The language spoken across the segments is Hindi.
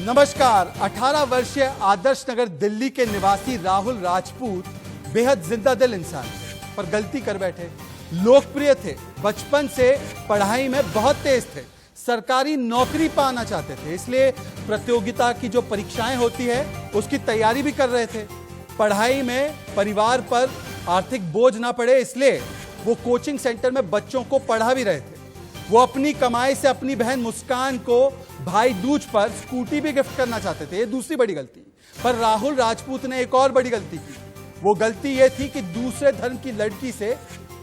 नमस्कार। 18 वर्षीय आदर्श नगर दिल्ली के निवासी राहुल राजपूत बेहद जिंदा दिल इंसान थे, पर गलती कर बैठे। लोकप्रिय थे, बचपन से पढ़ाई में बहुत तेज थे, सरकारी नौकरी पाना चाहते थे, इसलिए प्रतियोगिता की जो परीक्षाएं होती है उसकी तैयारी भी कर रहे थे। पढ़ाई में परिवार पर आर्थिक बोझ ना पड़े इसलिए वो कोचिंग सेंटर में बच्चों को पढ़ा भी रहे थे। वो अपनी कमाई से अपनी बहन मुस्कान को भाई दूज पर स्कूटी भी गिफ्ट करना चाहते थे। ये दूसरी बड़ी गलती। पर राहुल राजपूत ने एक और बड़ी गलती की। वो गलती ये थी कि दूसरे धर्म की लड़की से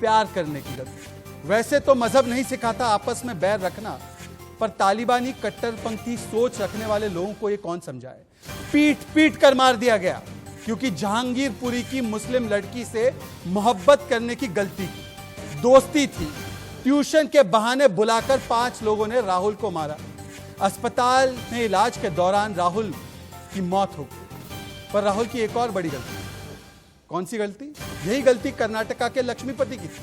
प्यार करने की गलती। वैसे तो मजहब नहीं सिखाता आपस में बैर रखना, पर तालिबानी कट्टरपंथी सोच रखने वाले लोगों को ये कौन समझाए। पीट पीट कर मार दिया गया क्योंकि जहांगीरपुरी की मुस्लिम लड़की से मोहब्बत करने की गलती की। दोस्ती थी, ट्यूशन के बहाने बुलाकर 5 लोगों ने राहुल को मारा। अस्पताल में इलाज के दौरान राहुल की मौत हो गई। पर राहुल की एक और बड़ी गलती। कौन सी गलती? यही गलती कर्नाटका के लक्ष्मीपति की थी,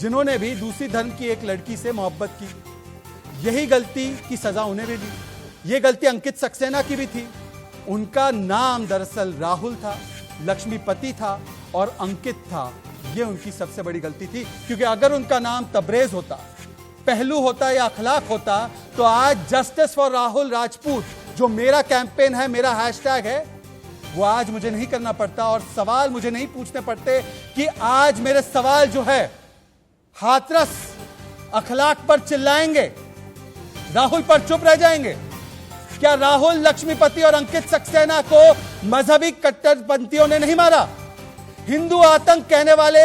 जिन्होंने भी दूसरी धर्म की एक लड़की से मोहब्बत की। यही गलती की सजा उन्हें भी दी। यह गलती अंकित सक्सेना की भी थी। उनका नाम दरअसल राहुल था, लक्ष्मीपति था और अंकित था। यह उनकी सबसे बड़ी गलती थी, क्योंकि अगर उनका नाम तबरेज होता, पहलू होता या अखलाक होता, तो आज जस्टिस फॉर राहुल राजपूत जो मेरा कैंपेन है, मेरा हैशटैग है, वो आज मुझे नहीं करना पड़ता और सवाल मुझे नहीं पूछने पड़ते कि आज मेरे सवाल जो है हाथरस अखलाक पर चिल्लाएंगे, राहुल पर चुप रह जाएंगे। क्या राहुल, लक्ष्मीपति और अंकित सक्सेना को मजहबी कट्टरपंथियों ने नहीं मारा? हिंदू आतंक कहने वाले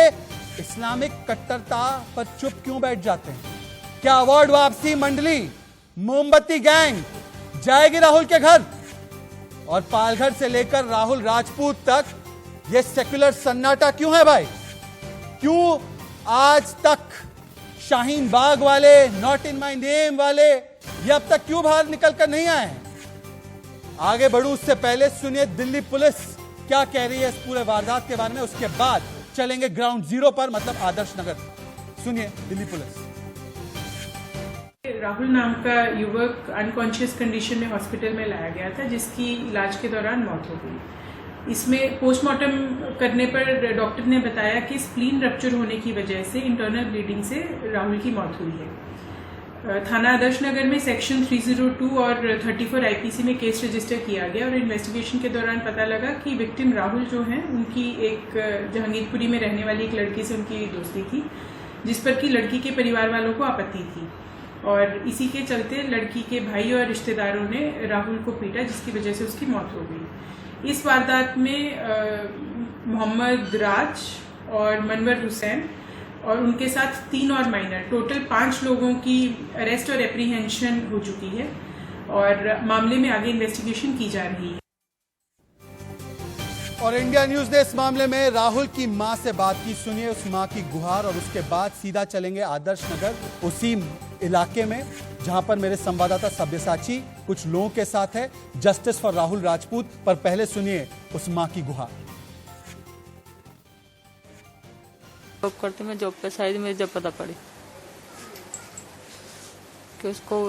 इस्लामिक कट्टरता पर चुप क्यों बैठ जाते हैं? क्या अवार्ड वापसी मंडली, मोमबत्ती गैंग जाएगी राहुल के घर? और पालघर से लेकर राहुल राजपूत तक यह सेक्युलर सन्नाटा क्यों है भाई? क्यों आज तक शाहीन बाग वाले, नॉट इन माय नेम वाले ये अब तक क्यों बाहर निकल कर नहीं आए हैं? आगे बढ़ू उससे पहले सुनिए दिल्ली पुलिस क्या कह रही है इस पूरे वारदात के बारे में। उसके बाद चलेंगे ग्राउंड जीरो पर, मतलब आदर्श नगर। सुनिए दिल्ली पुलिस। राहुल नाम का युवक अनकॉन्शियस कंडीशन में हॉस्पिटल में लाया गया था, जिसकी इलाज के दौरान मौत हो गई। इसमें पोस्टमार्टम करने पर डॉक्टर ने बताया कि स्प्लीन रप्चर होने की वजह से इंटरनल ब्लीडिंग से राहुल की मौत हुई है। थाना आदर्श नगर में सेक्शन 302 और 34 आईपीसी में केस रजिस्टर किया गया और इन्वेस्टिगेशन के दौरान पता लगा कि विक्टिम राहुल जो हैं उनकी एक जहांगीरपुरी में रहने वाली एक लड़की से उनकी दोस्ती थी, जिस पर कि लड़की के परिवार वालों को आपत्ति थी और इसी के चलते लड़की के भाई और रिश्तेदारों ने राहुल को पीटा, जिसकी वजह से उसकी मौत हो गई। इस वारदात में मोहम्मद राज और मनवर हुसैन और उनके साथ 3 और माइनर, टोटल 5 लोगों की अरेस्ट और एप्रीहेंशन हो चुकी है और मामले में आगे इन्वेस्टिगेशन की जा रही है। और इंडिया न्यूज ने इस मामले में राहुल की मां से बात की। सुनिए उस मां की गुहार और उसके बाद सीधा चलेंगे आदर्श नगर, उसी इलाके में जहां पर मेरे संवाददाता सब्यसाची कुछ लोगों के साथ है, जस्टिस फॉर राहुल राजपूत। पर पहले सुनिए उस मां की गुहार। जॉब करती मैं, जॉब पे शायद मुझे जब पता पड़ी कि उसको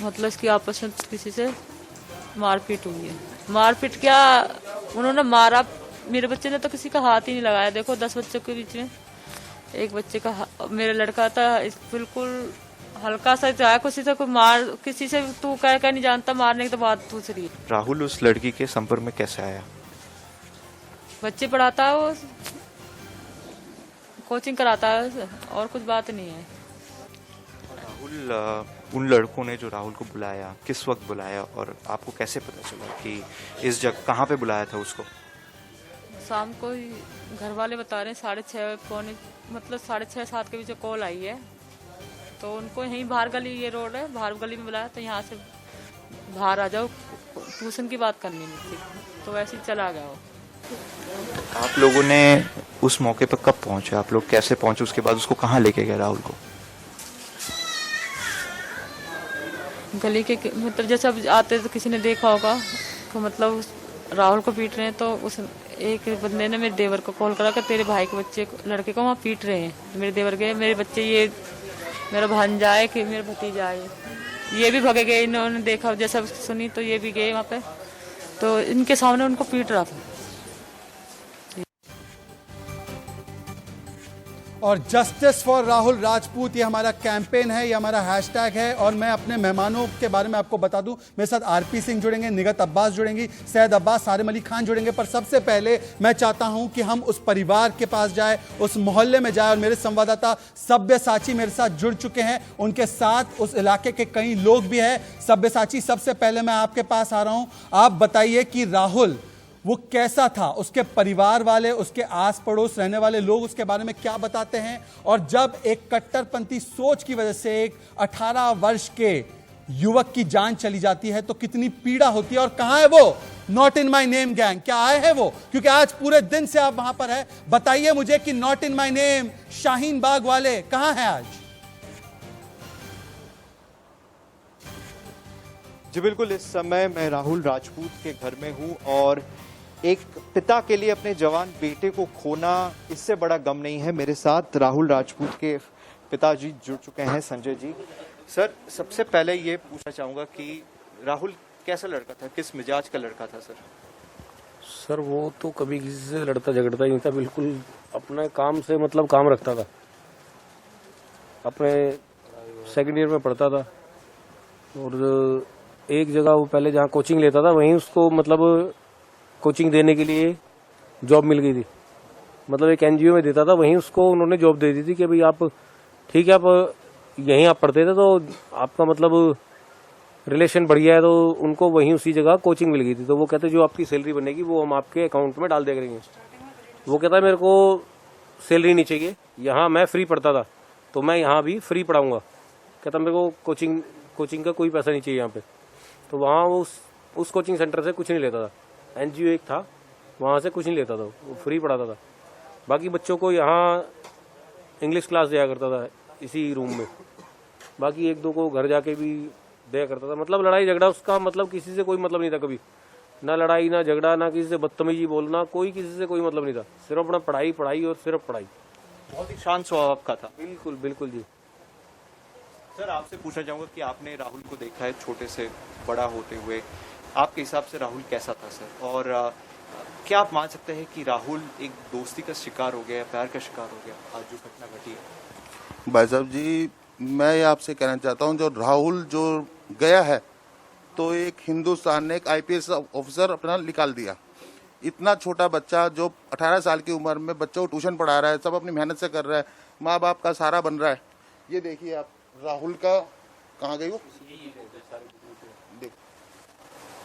मतलब इसकी आपस में किसी से मारपीट हुई है। मारपीट क्या, उन्होंने मारा। मेरे बच्चे ने तो किसी का हाथ ही नहीं लगाया। देखो 10 बच्चों के बीच में एक बच्चे का, मेरा लड़का था, बिल्कुल हल्का सा था, किसी से कोई मार, किसी से तू कह नहीं जानता, मारने की तो बात दूसरी। राहुल उस लड़की के संपर्क में कैसे आया? बच्चे पढ़ाता है, वो कोचिंग कराता है और कुछ बात नहीं है। राहुल, उन लड़कों ने जो राहुल को बुलाया, किस वक्त बुलाया और आपको कैसे पता चला कि इस जगह कहाँ पे बुलाया था उसको? शाम को ही घर वाले बता रहे हैं 6:30 पौने, मतलब 6:30-7 के बीच कॉल आई है, तो उनको यहीं बाहर गली, ये रोड है, बाहर गली में बुलाया, तो यहाँ से बाहर आ जाओ, ट्यूशन की बात करनी थी, तो वैसे ही चला गया वो। आप लोगों ने उस मौके पर कब पहुंचे? आप लोग कैसे पहुंचे? उसके बाद उसको कहाँ लेके गए राहुल को? गली के मतलब जैसे अब आते तो किसी ने देखा होगा तो मतलब राहुल को पीट रहे हैं, तो उस एक बंदे ने मेरे देवर को कॉल करा कि तेरे भाई के बच्चे लड़के को वहाँ पीट रहे हैं। मेरे देवर गए, मेरे बच्चे, ये मेरा भांजा है कि मेरा भतीजा है, ये भी भगे गए, इन्होंने देखा जैसा सुनी तो ये भी गए वहाँ पे, तो इनके सामने उनको पीट रहा था। और जस्टिस फॉर राहुल राजपूत ये हमारा कैंपेन है, ये हमारा हैशटैग है। और मैं अपने मेहमानों के बारे में आपको बता दूं, मेरे साथ आरपी सिंह जुड़ेंगे, निगत अब्बास जुड़ेंगी, सैयद अब्बास, सारिम अली खान जुड़ेंगे। पर सबसे पहले मैं चाहता हूं कि हम उस परिवार के पास जाए, उस मोहल्ले में जाए। और मेरे संवाददाता सब्यसाची मेरे साथ जुड़ चुके हैं, उनके साथ उस इलाके के कई लोग भी हैं। सब्यसाची, सबसे पहले मैं आपके पास आ रहा हूं, आप बताइए कि राहुल वो कैसा था, उसके परिवार वाले, उसके आस पड़ोस रहने वाले लोग उसके बारे में क्या बताते हैं। और जब एक कट्टरपंथी सोच की वजह से एक 18 वर्ष के युवक की जान चली जाती है तो कितनी पीड़ा होती है। और कहां है वो not in my name gang, क्या आए हैं वो? क्योंकि आज पूरे दिन से आप वहां पर है, बताइए मुझे कि not in my name Shaheen Bagh वाले कहां हैं आज? जी बिल्कुल, इस समय मैं राहुल राजपूत के घर में हूं और एक पिता के लिए अपने जवान बेटे को खोना, इससे बड़ा गम नहीं है। मेरे साथ राहुल राजपूत के पिताजी जुड़ चुके हैं, संजय जी। सर, सबसे पहले ये पूछना चाहूंगा कि राहुल कैसा लड़का था, किस मिजाज का लड़का था सर? सर वो तो कभी किसी से लड़ता झगड़ता ही नहीं था, बिल्कुल अपने काम से मतलब काम रखता था। अपने सेकंड ईयर में पढ़ता था और एक जगह वो पहले जहाँ कोचिंग लेता था वहीं उसको मतलब कोचिंग देने के लिए जॉब मिल गई थी। मतलब एक एनजीओ में देता था, वहीं उसको उन्होंने जॉब दे दी थी कि भाई आप ठीक है, आप यहीं आप पढ़ते थे तो आपका मतलब रिलेशन बढ़िया है, तो उनको वहीं उसी जगह कोचिंग मिल गई थी। तो वो कहते जो आपकी सैलरी बनेगी वो हम आपके अकाउंट में डाल दे करेंगे। वो कहता है मेरे को सैलरी नहीं चाहिए, यहाँ मैं फ्री पढ़ता था तो मैं यहाँ भी फ्री पढ़ाऊंगा। कहता मेरे को कोचिंग का कोई पैसा नहीं चाहिए यहाँ पे। तो वहाँ वो उस कोचिंग सेंटर से कुछ नहीं लेता था, एनजीओ एक था वहाँ से कुछ नहीं लेता था, वो फ्री पढ़ाता था। बाकी बच्चों को यहाँ इंग्लिश क्लास दिया करता था इसी रूम में, बाकी एक दो को घर जाके भी दिया करता था। मतलब लड़ाई झगड़ा उसका मतलब किसी से कोई मतलब नहीं था, कभी ना लड़ाई ना झगड़ा, ना किसी से बदतमीजी बोलना, कोई किसी से कोई मतलब नहीं था। सिर्फ अपना पढ़ाई और सिर्फ पढ़ाई। बहुत ही शांत स्वभाव का था। बिल्कुल बिल्कुल जी। सर, आपसे पूछना चाहूंगा कि आपने राहुल को देखा है छोटे से बड़ा होते हुए, आपके हिसाब से राहुल कैसा था सर? और क्या आप मान सकते हैं कि राहुल एक दोस्ती का शिकार हो गया, प्यार का शिकार हो गया आज जो घटना घटी है? भाई साहब जी, मैं ये आपसे कहना चाहता हूँ, जो राहुल जो गया है तो एक हिंदुस्तान ने एक आईपीएस ऑफिसर अपना निकाल दिया। इतना छोटा बच्चा जो 18 साल की उम्र में बच्चों को ट्यूशन पढ़ा रहा है, सब अपनी मेहनत से कर रहा है, माँ बाप का सहारा बन रहा है। ये देखिए आप, राहुल का कहाँ गई वो, देख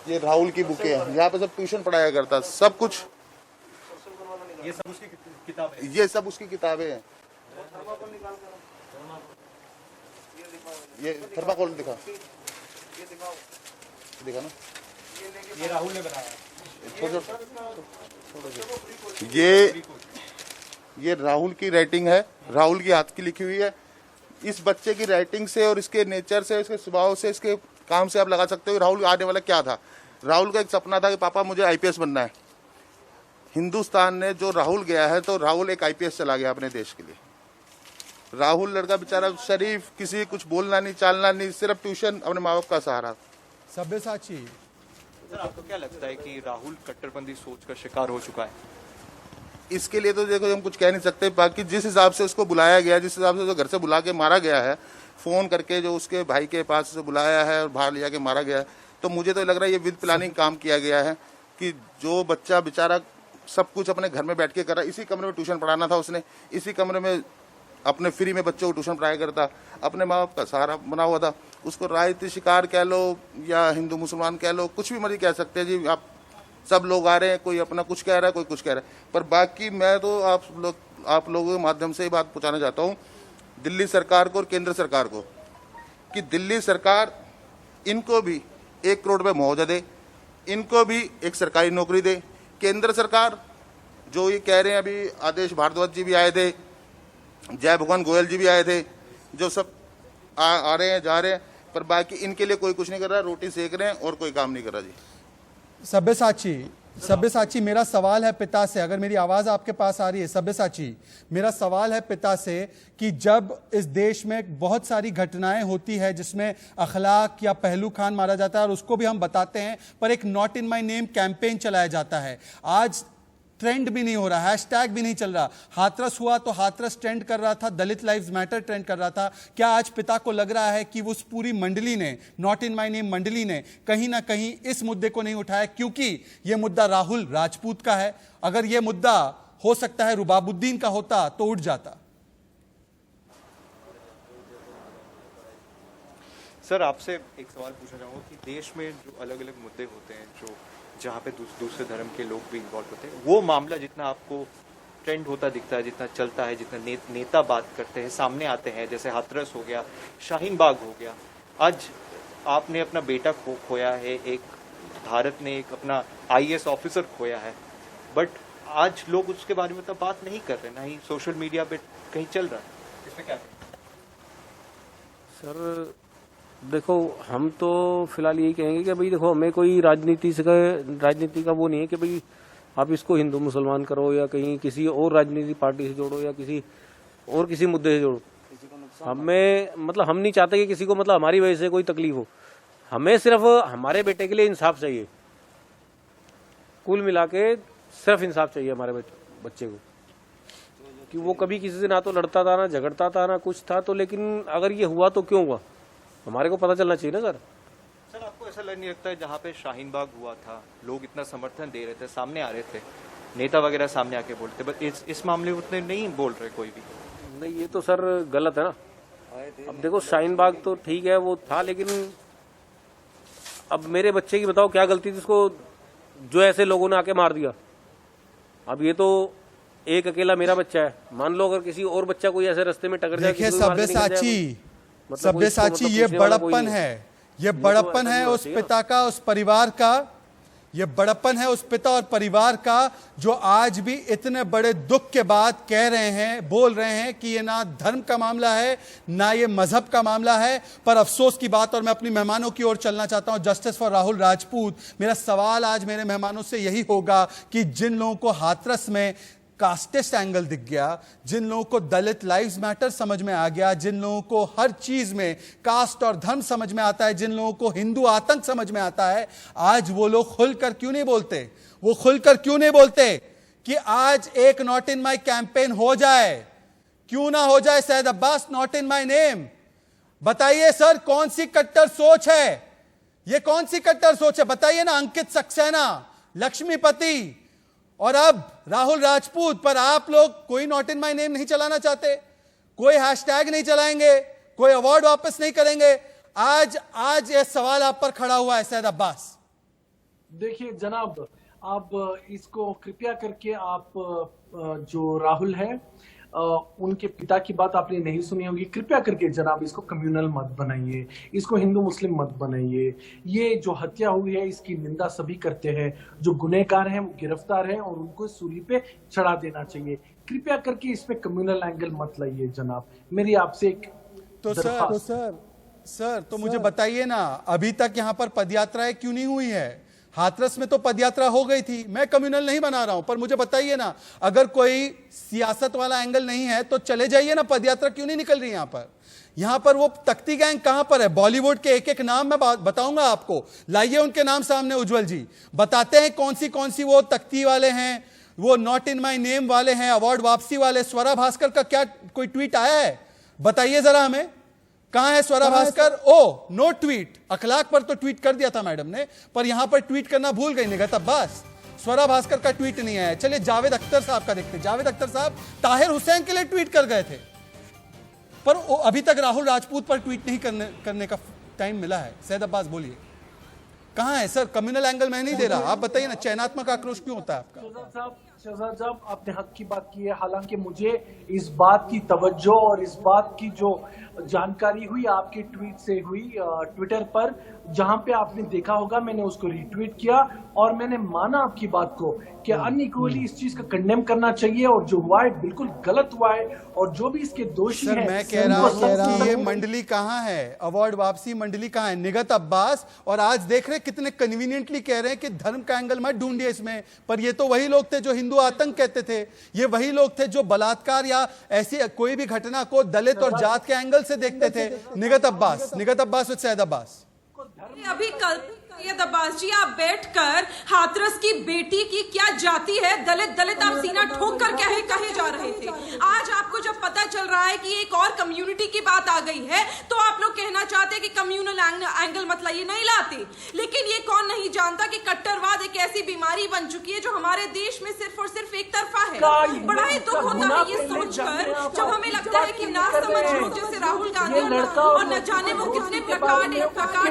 ये राहुल की बुकें हैं, यहाँ पे सब ट्यूशन पढ़ाया करता, सब कुछ ये सब उसकी किताबें, ये सब उसकी किताबें हैं। ये थर्माकोल दिखा ना, ये राहुल ने बनाया। ये राहुल की राइटिंग है, राहुल की हाथ की लिखी हुई है। इस बच्चे की राइटिंग से और इसके नेचर से, इसके स्वभाव से, इसके काम से आप लगा सकते हो राहुल आने वाला क्या था। राहुल का एक सपना था कि पापा मुझे आईपीएस बनना है। हिंदुस्तान ने जो राहुल गया है तो राहुल एक आईपीएस चला गया अपने देश के लिए। राहुल लड़का बेचारा शरीफ, किसी कुछ बोलना नहीं, चालना नहीं, सिर्फ ट्यूशन, अपने माँ बाप का सहारा। सब्यसाची, सर, आपको क्या लगता है कि राहुल कट्टरपंथी सोच का शिकार हो चुका है? इसके लिए तो देखो हम कुछ कह नहीं सकते। बाकी जिस हिसाब से उसको बुलाया गया, जिस हिसाब से जो घर से बुला के मारा गया है, फोन करके जो उसके भाई के पास से बुलाया है और बाहर ले जाके मारा गया है, तो मुझे तो लग रहा है ये विद प्लानिंग काम किया गया है कि जो बच्चा बेचारा सब कुछ अपने घर में बैठ के कर रहा है, इसी कमरे में ट्यूशन पढ़ाना था उसने, इसी कमरे में अपने फ्री में बच्चों को ट्यूशन पढ़ाया करता, अपने माँ बाप का सहारा बना हुआ था। उसको राजनीति शिकार कह लो या हिंदू मुसलमान कह लो, कुछ भी मर्जी कह सकते हैं जी। आप सब लोग आ रहे हैं, कोई अपना कुछ कह रहा है, कोई कुछ कह रहा है। पर बाकी मैं तो आप लोगों के माध्यम से ये बात पहुँचाना चाहता हूँ दिल्ली सरकार को और केंद्र सरकार को, कि दिल्ली सरकार इनको भी 1 करोड़ रुपये मुआवजा दे, इनको भी एक सरकारी नौकरी दे। केंद्र सरकार जो ये कह रहे हैं, अभी आदेश भारद्वाज जी भी आए थे, जय भगवान गोयल जी भी आए थे, जो सब आ रहे हैं, जा रहे हैं, पर बाकी इनके लिए कोई कुछ नहीं कर रहा, रोटी सेक रहे हैं और कोई काम नहीं कर रहा जी। सब्यसाची, सब्यसाची, मेरा सवाल है पिता से, अगर मेरी आवाज आपके पास आ रही है सब्यसाची, मेरा सवाल है पिता से कि जब इस देश में बहुत सारी घटनाएं होती है जिसमें अखलाक या पहलू खान मारा जाता है और उसको भी हम बताते हैं, पर एक not in my name campaign चलाया जाता है, आज ट्रेंड भी नहीं हो रहा, हैशटैग भी नहीं चल रहा, हाथरस हुआ तो हाथरस ट्रेंड कर रहा था, दलित लाइव्स मैटर ट्रेंड कर रहा था, क्या आज पिता को लग रहा है कि उस पूरी मंडली ने, नॉट इन माय नेम मंडली ने कहीं ना कहीं इस मुद्दे को नहीं उठाया क्योंकि यह मुद्दा राहुल राजपूत का है? अगर यह मुद्दा हो सकता है रुबाबुद्दीन का होता तो उठ जाता। सर, आपसे एक सवाल पूछना चाहूँगा कि देश में जो अलग अलग मुद्दे होते हैं, जो जहाँ पे दूसरे धर्म के लोग भी इन्वॉल्व होते हैं, वो मामला जितना आपको ट्रेंड होता दिखता है, जितना चलता है, जितना नेता बात करते हैं, सामने आते हैं, जैसे हाथरस हो गया, शाहीन बाग हो गया, आज आपने अपना बेटा खोया है, एक भारत ने एक अपना IAS ऑफिसर खोया है, बट आज लोग उसके बारे में तो बात नहीं कर रहे, ना ही सोशल मीडिया पे कहीं चल रहा है, इसमें क्या? सर देखो, हम तो फिलहाल यही कहेंगे कि भाई देखो, हमें कोई राजनीति का वो नहीं है कि भाई आप इसको हिंदू मुसलमान करो या कहीं किसी और राजनीति पार्टी से जोड़ो या किसी मुद्दे से जोड़ो। हमें मतलब हम नहीं चाहते कि किसी को मतलब हमारी वजह से कोई तकलीफ हो, हमें सिर्फ हमारे बेटे के लिए इंसाफ चाहिए, कुल मिला के सिर्फ इंसाफ चाहिए हमारे बच्चे को, कि वो कभी किसी से ना तो लड़ता था, ना झगड़ता था, ना कुछ था, तो लेकिन अगर ये हुआ तो क्यों हुआ, हमारे को पता चलना चाहिए ना सर। सर, आपको ऐसा नहीं लगता है जहाँ पे शाहीन बाग हुआ था, लोग इतना समर्थन दे रहे थे, सामने आ रहे थे, नेता वगैरह सामने आके बोलते, बट इस मामले में उतने नहीं बोल रहे कोई भी? नहीं, ये तो सर गलत है ना। अब देखो, शाहीन बाग तो ठीक है वो था, लेकिन अब मेरे बच्चे की बताओ क्या गलती थी उसको जो ऐसे लोगों ने आके मार दिया। अब ये तो एक अकेला मेरा बच्चा है, मान लो अगर किसी और बच्चा कोई ऐसे रास्ते में टकर जाए, देखिए सब्यसाची, ये बड़प्पन है, ये बड़प्पन है उस पिता का, उस परिवार का, ये बड़प्पन है उस पिता और परिवार का जो आज भी इतने बड़े दुख के बाद कह रहे हैं, बोल रहे हैं कि ये ना धर्म का मामला है, ना ये मजहब का मामला है। पर अफसोस की बात, और मैं अपनी मेहमानों की ओर चलना चाहता हूं, जस्टिस फॉर राहुल राजपूत, मेरा सवाल आज मेरे मेहमानों से यही होगा कि जिन लोगों को हाथरस में कास्टिस्ट एंगल दिख गया, जिन लोगों को दलित लाइव्स मैटर समझ में आ गया, जिन लोगों को हर चीज में कास्ट और धर्म समझ में आता है, जिन लोगों को हिंदू आतंक समझ में आता है, आज वो लोग खुलकर क्यों नहीं बोलते? वो खुलकर क्यों नहीं बोलते कि आज एक नॉट इन माई कैंपेन हो जाए? क्यों ना हो जाए Syed Abbas, not in my name? बताइए सर, कौन सी कट्टर सोच है ये? कौन सी कट्टर सोच है बताइए ना। अंकित सक्सेना, लक्ष्मीपति और अब राहुल राजपूत पर आप लोग कोई नॉट इन माय नेम नहीं चलाना चाहते, कोई हैशटैग नहीं चलाएंगे, कोई अवार्ड वापस नहीं करेंगे। आज ये सवाल आप पर खड़ा हुआ है सैयद अब्बास। देखिए जनाब, आप इसको कृपया करके आप जो राहुल है उनके पिता की बात आपने नहीं सुनी होगी, कृपया करके जनाब इसको कम्युनल मत बनाइए, इसको हिंदू मुस्लिम मत बनाइए। ये जो हत्या हुई है इसकी निंदा सभी करते हैं, जो गुनहगार हैं वो गिरफ्तार हैं और उनको सूली पे चढ़ा देना चाहिए। कृपया करके इस पे कम्युनल एंगल मत लाइए जनाब, मेरी आपसे एक सर तो मुझे बताइए ना, अभी तक यहां पर पदयात्राएं क्यों नहीं हुई है? हाथरस में तो पदयात्रा हो गई थी, मैं कम्युनल नहीं बना रहा हूं, पर मुझे बताइए ना, अगर कोई सियासत वाला एंगल नहीं है तो चले जाइए ना, पदयात्रा क्यों नहीं निकल रही यहां पर वो तख्ती गैंग कहां पर है? बॉलीवुड के एक एक नाम मैं बताऊंगा आपको, लाइए उनके नाम सामने उज्जवल जी, बताते हैं कौन सी वो तख्ती वाले हैं, वो नॉट इन माई नेम वाले हैं, अवार्ड वापसी वाले। स्वरा भास्कर का क्या कोई ट्वीट आया है? बताइए जरा हमें, कहां है Swara Bhaskar? Oh no tweet. Akhlaq पर तो ट्वीट कर दिया था मैडम ने, पर यहां पर ट्वीट करना भूल गई निगहत अब्बास, स्वरा भास्कर का ट्वीट नहीं आया। चलिए जावेद अख्तर साहब का देखते। जावेद अख्तर साहब ताहिर हुसैन के लिए ट्वीट कर गए थे, पर अभी तक राहुल राजपूत पर ट्वीट नहीं करने का टाइम मिला है। सैयद अब्बास बोलिए, कहां है सर? कम्युनल एंगल मैं नहीं दे रहा, आप बताइए ना, चयनात्मक आक्रोश क्यों होता है आपका? शहजाद साहब, आपने हक की बात की है। हालांकि मुझे इस बात की तवज्जो और इस बात की जो जानकारी हुई आपके ट्वीट से हुई ट्विटर पर, जहां पे आपने देखा होगा, मैंने उसको रीट्वीट किया और मैंने माना आपकी बात को कि अनइक्वली इस चीज का कंडेम करना चाहिए और जो हुआ है बिल्कुल गलत हुआ है और जो भी इसके दोषी सर हैं मैं कह रहा हूं कि ये मंडली कहां है, अवार्ड वापसी मंडली कहां है, निगत अब्बास। और आज देख रहे कितने कन्वीनियंटली कह रहे हैं कि धर्म का एंगल मत ढूंढिए इसमें, पर ये तो वही लोग थे जो हिंदू आतंक कहते थे, ये वही लोग थे जो बलात्कार या ऐसी कोई भी घटना को दलित और जात के एंगल से देखते थे। निगत अब्बास विद सैयद अब्बास। अभी कल सैयद अब्बास जी, आप बैठकर हाथरस की बेटी की क्या जाति है, दलित आप सीना ठोक कर कहे जा रहे थे। आज आपको जब पता चल रहा है कि एक और कम्युनिटी की बात आ गई है तो आप लोग कहना चाहते हैं कि कम्युनल एंगल मत लाइए, नहीं लाते। लेकिन ये कौन नहीं जानता कि कट्टरवाद एक ऐसी बीमारी बन चुकी है जो हमारे देश में सिर्फ और सिर्फ एक तरफा है। बड़ा ही दुख होता है ये सोचकर, जब हमें लगता है कि ना समझ लोग जैसे राहुल गांधी और न जाने वो कितने प्लकार्ड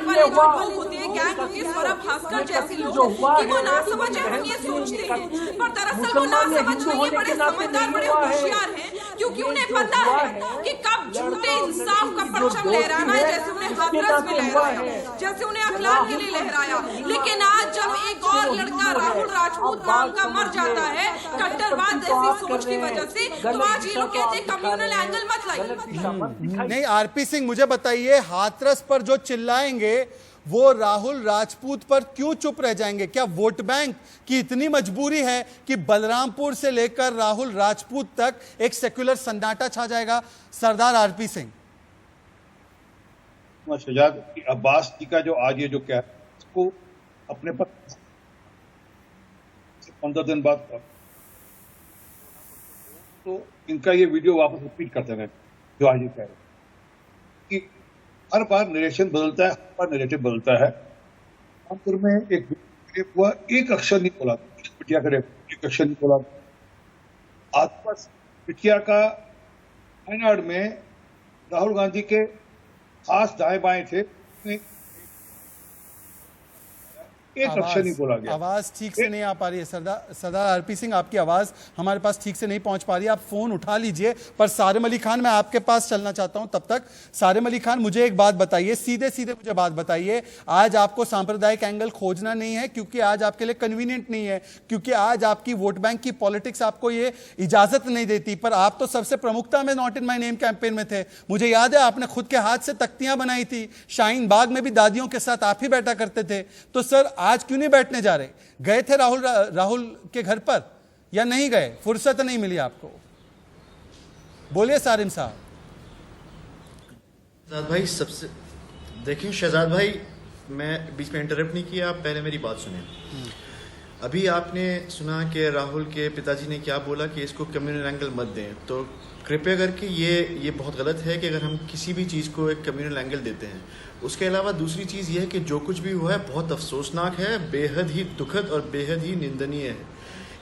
वाले जो लोग होते हैं, गैंग स्वरा भास्कर जैसे लोग, कि वो ना समझ है, हम ये सोचते हैं, पर दरअसल वो ना समझ नहीं है, बड़े समझदार, बड़े होशियार हैं, क्योंकि उन्हें पता है कि कब झूठे इंसाफ का परचम लहराना है, जैसे उन्हें हाथरस में लहराया, जैसे उन्हें अखलाक के लिए लहराया। लेकिन आज जब एक और लड़का राहुल राजपूत नाम का मर जाता है कट्टरवाद जैसी सोच की वजह से, तो आज ये लोग कहते हैं कम्युनल एंगल मत लाइए। नहीं, आरपी सिंह मुझे बताइए, हाथरस पर जो चिल्लाएंगे वो राहुल राजपूत पर क्यों चुप रह जाएंगे? क्या वोट बैंक की इतनी मजबूरी है कि बलरामपुर से लेकर राहुल राजपूत तक एक सेक्युलर सन्नाटा छा जाएगा? सरदार आरपी सिंह। शहजाद अब्बास जी का जो आज ये जो क्या है, इसको अपने पर 15 दिन बाद तो इनका ये वीडियो वापस रिपीट करते रहे, जो आज ये कह रहे कि हर बार नरेशन बदलता है, हर बार नरेटिव बदलता है। कानपुर में एक हुआ, एक अक्षर नहीं बोला, पिटिया का एक अक्षर नहीं बोला। आसपास पिटिया का वायनाड में राहुल गांधी के खास दाएं बाएं थे, एक अक्षर नहीं बोला गया। आवाज ठीक से नहीं आ पा रही है सरदार आरपी सिंह, आपकी आवाज हमारे पास ठीक से नहीं पहुंच पा रही है। आप फोन उठा लीजिए। पर सारिम अली खान, मैं आपके पास चलना चाहता हूं। तब तक सारिम अली खान, मुझे एक बात बताइए, सीधे सीधे मुझे बात बताइए। आज आपको सांप्रदायिक एंगल खोजना नहीं है क्योंकि आज आपके लिए कन्वीनियंट नहीं है, क्योंकि आज आपकी वोट बैंक की पॉलिटिक्स आपको ये इजाजत नहीं देती, पर आप तो सबसे प्रमुखता में not in my name campaign में थे। मुझे याद है आपने खुद के हाथ से तख्तियां बनाई थी, शाहीन बाग में भी दादियों के साथ आप ही बैठा करते थे। तो सर आज क्यों नहीं बैठने जा रहे? गए थे राहुल के घर पर या नहीं गए? फुर्सत नहीं मिली आपको? बोलिए सारिम साहब। शहजाद भाई, सबसे देखिए शहजाद भाई, मैं बीच में इंटरप्ट नहीं किया, आप पहले मेरी बात सुने। अभी आपने सुना कि राहुल के पिताजी ने क्या बोला कि इसको कम्युनल एंगल मत दें, तो कृपया करके ये बहुत गलत है कि अगर हम किसी भी चीज़ को एक कम्युनल एंगल देते हैं। उसके अलावा दूसरी चीज़ ये है कि जो कुछ भी हुआ है बहुत अफसोसनाक है, बेहद ही दुखद और बेहद ही निंदनीय है।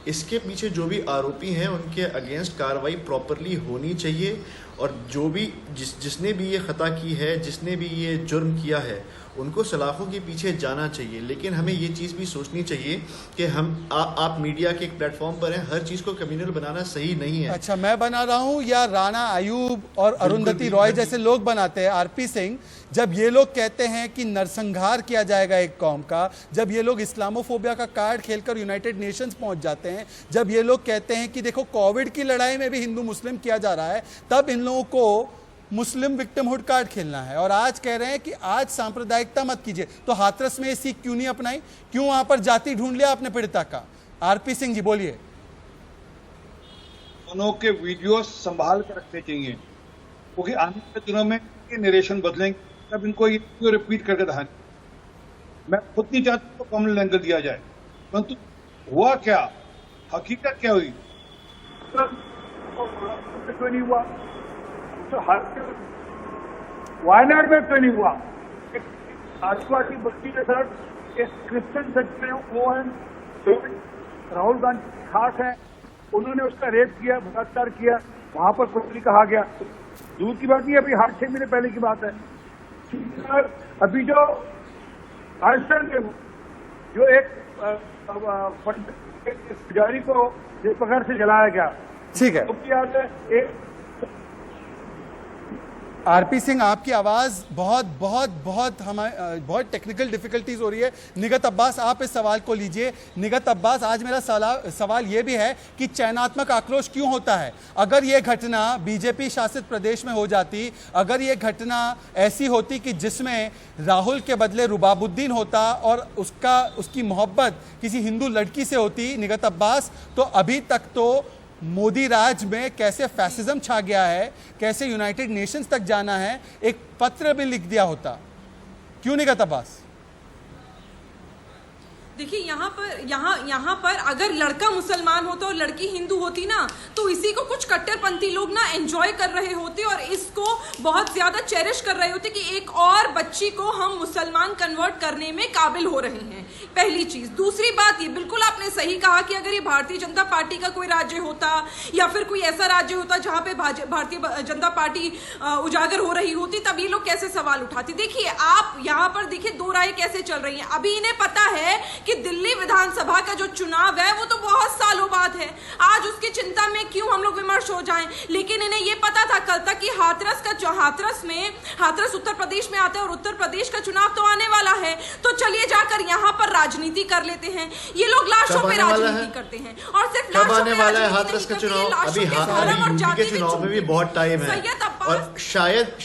इसके पीछे जो भी आरोपी हैं उनके अगेंस्ट कार्रवाई प्रॉपरली होनी चाहिए, और जो भी जिसने भी ये खता की है, जिसने भी ये जुर्म किया है, उनको सलाखों के पीछे जाना चाहिए। लेकिन हमें ये चीज़ भी सोचनी चाहिए कि हम आप मीडिया के एक प्लेटफॉर्म पर हैं, हर चीज़ को कम्युनल बनाना सही नहीं है। अच्छा, मैं बना रहा हूं या राणा आयूब और अरुंधति रॉय जैसे लोग बनाते हैं? आरपी सिंह, जब ये लोग कहते हैं कि नरसंहार किया जाएगा एक कौम का, जब ये लोग इस्लामोफोबिया का कार्ड खेलकर यूनाइटेड नेशंस पहुंच जाते हैं, जब ये लोग कहते हैं कि देखो कोविड की लड़ाई में भी हिंदू मुस्लिम किया जा रहा है, तब इन लोगों को मुस्लिम विक्टिमहुड कार्ड खेलना है, और आज कह रहे हैं कि आज सांप्रदायिकता मत कीजिए। तो हाथरस में ये सीख क्यों नहीं अपनाई? क्यों वहां पर जाति ढूंढ लिया आपने पीड़िता का? आरपी सिंह जी बोलिए। दोनों के वीडियो संभाल कर रखने चाहिए, क्योंकि आने वाले दिनों में ये नरेशन बदलेंगे, तब इनको ये वीडियो रिपीट करके दिखाएंगे। मैं खुद नहीं चाहता तो कम्युनल एंगल दिया जाए, परंतु हुआ क्या, हकीकत क्या हुई, तो नहीं हुआ। तो वायनाड में क्यों नहीं हुआ? एक आदिवासी बस्ती के साथ एक क्रिश्चियन सेक्टर वो है, राहुल गांधी खास है, उन्होंने उसका रेप किया, बलात्कार किया, वहां पर कुछ नहीं कहा गया। दूर की बात नहीं, अभी 8-6 महीने पहले की बात है। अभी जो राजस्थान के जो एक पुजारी को जिस प्रकार से जलाया गया। ठीक है क्योंकि आज एक आरपी सिंह, आपकी आवाज बहुत टेक्निकल डिफिकल्टीज हो रही है। निगत अब्बास, आप इस सवाल को लीजिए। निगत अब्बास, आज मेरा सवाल यह भी है कि चयनात्मक आक्रोश क्यों होता है? अगर यह घटना बीजेपी शासित प्रदेश में हो जाती, अगर यह घटना ऐसी होती कि जिसमें राहुल के बदले रुबाबुद्दीन होता और उसकी मोहब्बत किसी हिंदू लड़की से होती, निगत अब्बास, तो अभी तक तो मोदी राज में कैसे फैसिज्म छा गया है, कैसे यूनाइटेड नेशंस तक जाना है, एक पत्र भी लिख दिया होता। क्यों निगत अब्बास? देखिए यहाँ पर अगर लड़का मुसलमान होता और लड़की हिंदू होती ना, तो इसी को कुछ कट्टरपंथी लोग ना एंजॉय कर रहे होते और इसको बहुत ज्यादा चेरिश कर रहे होते कि एक और बच्ची को हम मुसलमान कन्वर्ट करने में काबिल हो रहे हैं। पहली चीज। दूसरी बात, ये बिल्कुल आपने सही कहा कि अगर ये भारतीय जनता पार्टी का कोई राज्य होता या फिर कोई ऐसा राज्य होता जहां पे भारतीय जनता पार्टी उजागर हो रही होती, तब ये लोग कैसे सवाल उठाते। देखिए आप यहाँ पर देखिए दो राय कैसे चल रही है। अभी इन्हें पता है कि दिल्ली विधानसभा का जो चुनाव है वो तो बहुत सालों बाद है, आज उसकी चिंता में क्यों हम लोग विमर्श हो जाएं। लेकिन इन्हें ये पता था कल तक कि हाथरस उत्तर प्रदेश में आता है और उत्तर प्रदेश का चुनाव तो आने वाला है, तो चलिए जाकर यहाँ पर राजनीति कर लेते हैं। ये लोग लाशों पे राजनीति करते हैं और सिर्फ कब आने वाला है हाथरस का चुनाव? अभी यूपी के चुनाव में भी बहुत टाइम है और शायद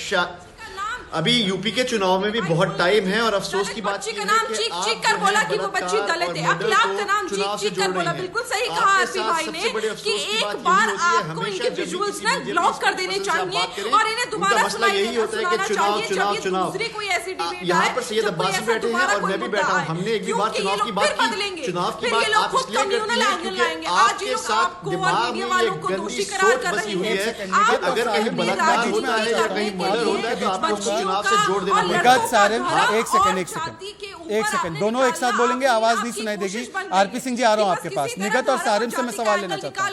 अभी यूपी के चुनाव में भी बहुत टाइम है। और अफसोस की बात का नाम चीख कर बोला कि वो बच्ची दलित है, अखलाक का नाम चीख कर बोला। बिल्कुल सही कहा आरपी भाई ने कि एक बार आपको इनके विजुअल्स ना ब्लॉक कर देने चाहिए और इन्हें दोबारा यही होता है कि चुनाव दूसरी कोई ऐसी डिबेट यहाँ पर सैयद अब्बास बैठे हैं और मैं भी बैठा हूँ। हमने एक भी बार चुनाव की बात की, चुनाव की बात आप इसलिए करती हैं क्योंकि आपके साथ दिमाग में ये गंदी सोच बसी हुई है कि अगर कहीं बलात्कार होता है या कहीं मर्डर होता है तो आपको चुनाव से जोड़ देना पड़ेगा। एक सेकंड, दोनों एक साथ बोलेंगे, आवाज नहीं सुनाई देगी। आरपी सिंह जी, आ रहा हूं आपके पास। निगत और सारिम से मैं सवाल लेना चाहता हूं।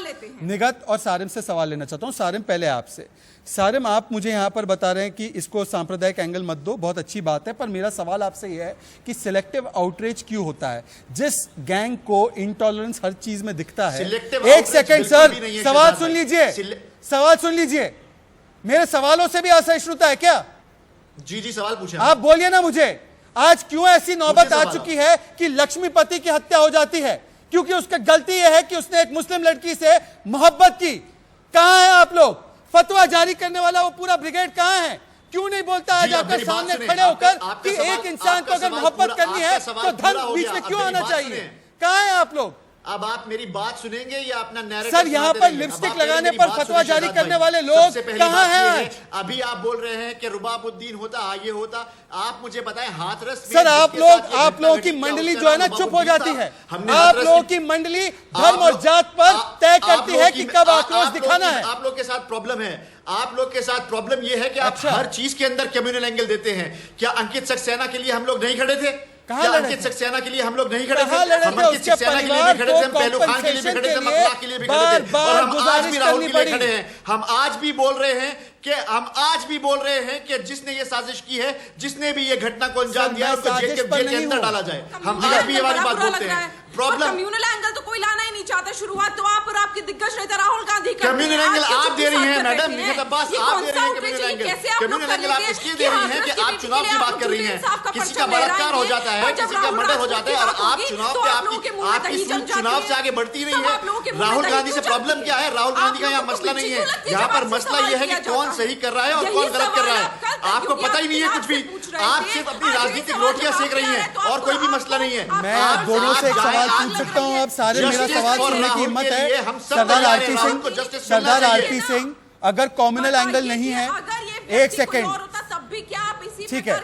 निगत और सारिम से सवाल लेना चाहता हूं। सारिम, पहले आपसे। सारिम, आप मुझे यहां पर बता रहे हैं कि इसको सांप्रदायिक एंगल मत दो, बहुत अच्छी बात है, पर मेरा सवाल आपसे यह है कि सिलेक्टिव आउटरीच क्यों होता है? जिस गैंग को इंटॉलरेंस हर चीज में दिखता है। एक सेकंड सर, सवाल सुन लीजिए, सवाल सुन लीजिए। मेरे सवालों से भी असहिष्णुता है क्या? जी सवाल पूछे आप बोलिए ना मुझे। आज क्यों ऐसी नौबत आ चुकी है कि लक्ष्मीपति की हत्या हो जाती है? क्योंकि उसकी गलती यह है कि उसने एक मुस्लिम लड़की से मोहब्बत की। कहां है आप लोग? फतवा जारी करने वाला वो पूरा ब्रिगेड कहां है? क्यों नहीं बोलता आज आपके सामने खड़े होकर कि एक इंसान को अगर मोहब्बत करनी है तो धन बीच में क्यों आना चाहिए? कहां है आप लोग? अब आप मेरी बात सुनेंगे या अपना नैरेटिव? सर, यहाँ पर लिपस्टिक लगाने पर फतवा जारी करने वाले लोग कहाँ हैं? अभी आप बोल रहे हैं कि रुबाबुद्दीन होता, ये होता। आप मुझे बताएं हाथरस में सर, आप लोगों की मंडली जो है ना चुप हो जाती है। आप लोगों की मंडली धर्म और जात पर तय करती है कि कब आक्रोश दिखाना है। आप लोग के साथ प्रॉब्लम है, आप लोग के साथ प्रॉब्लम यह है कि आप हर चीज के अंदर कम्युनल एंगल देते हैं। क्या अंकित सक्सेना के लिए हम लोग नहीं खड़े थे? क्या अंकित सक्सेना के लिए हम लोग नहीं खड़े थे? हम अंकित सक्सेना के लिए भी खड़े थे, हम पहलू खान के लिए भी खड़े थे, हम अखलाक के लिए भी खड़े थे और हम आज भी राहुल के लिए खड़े हैं। हम आज भी बोल रहे हैं कि जिसने ये साजिश की है, जिसने भी ये घटना को अंजाम दिया है, उसको जेल के अंदर डाला जाए। हम आज भी ये वाली बात बोलते हैं। प्रॉब्लम कम्युनल एंगल तो कोई लाना ही नहीं चाहता। शुरुआत तो आप और आपके दिग्गज नेता राहुल गांधी करते हैं। कम्युनल एंगल आप दे रही हैं मैडम निगत अब्बास, आप दे रही हैं कम्युनल एंगल। कम्युनल एंगल आप इसलिए दे रही हैं कि आप चुनाव की बात कर रही हैं। किसी का बलात्कार हो जाता है, किसी का मर्डर हो जाता है और आप चुनाव पे आपकी चुनाव से आगे बढ़ती नहीं है। राहुल गांधी से प्रॉब्लम क्या है? राहुल गांधी का यहाँ मसला नहीं है। यहाँ पर मसला यह है कि कौन सही कर रहा है और कौन गलत कर रहा है। आपको पता ही नहीं है कुछ भी। आप सिर्फ अपनी राजनीतिक रोटियां सेक रही हैं और कोई भी मसला नहीं है। मैं दोनों से एक सवाल पूछ सकता हूं? आप सारे मेरा सवाल सुनने की हिम्मत है? सरदार आरपी सिंह, अगर कम्युनल एंगल नहीं है, एक सेकेंड, ठीक है,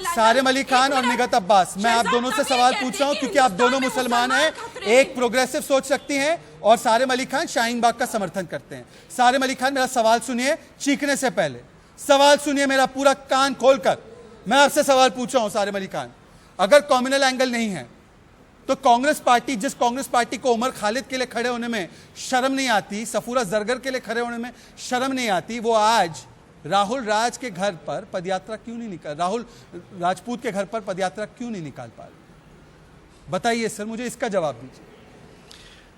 सारिम अली खान और निगत अब्बास, मैं आप दोनों से सवाल पूछ रहा हूं क्योंकि आप दोनों मुसलमान हैं, एक प्रोग्रेसिव सोच रखती हैं और सारिम अली खान शाहीन बाग का समर्थन करते हैं। सारिम अली खान, मेरा सवाल सुनिए, चीखने से पहले सवाल सुनिए, मेरा पूरा कान खोलकर। मैं आपसे सवाल पूछ रहा हूं सारिम अली खान, अगर कम्युनल एंगल नहीं है तो कांग्रेस पार्टी, जिस कांग्रेस पार्टी को उमर खालिद के लिए खड़े होने में शर्म नहीं आती, सफूरा जरगर के लिए खड़े होने में शर्म नहीं आती, वो आज राहुल राज के घर पर पदयात्रा क्यों नहीं निकाल, राहुल राजपूत के घर पर पदयात्रा क्यों नहीं निकाल पा रही? बताइए सर, मुझे इसका जवाब दीजिए।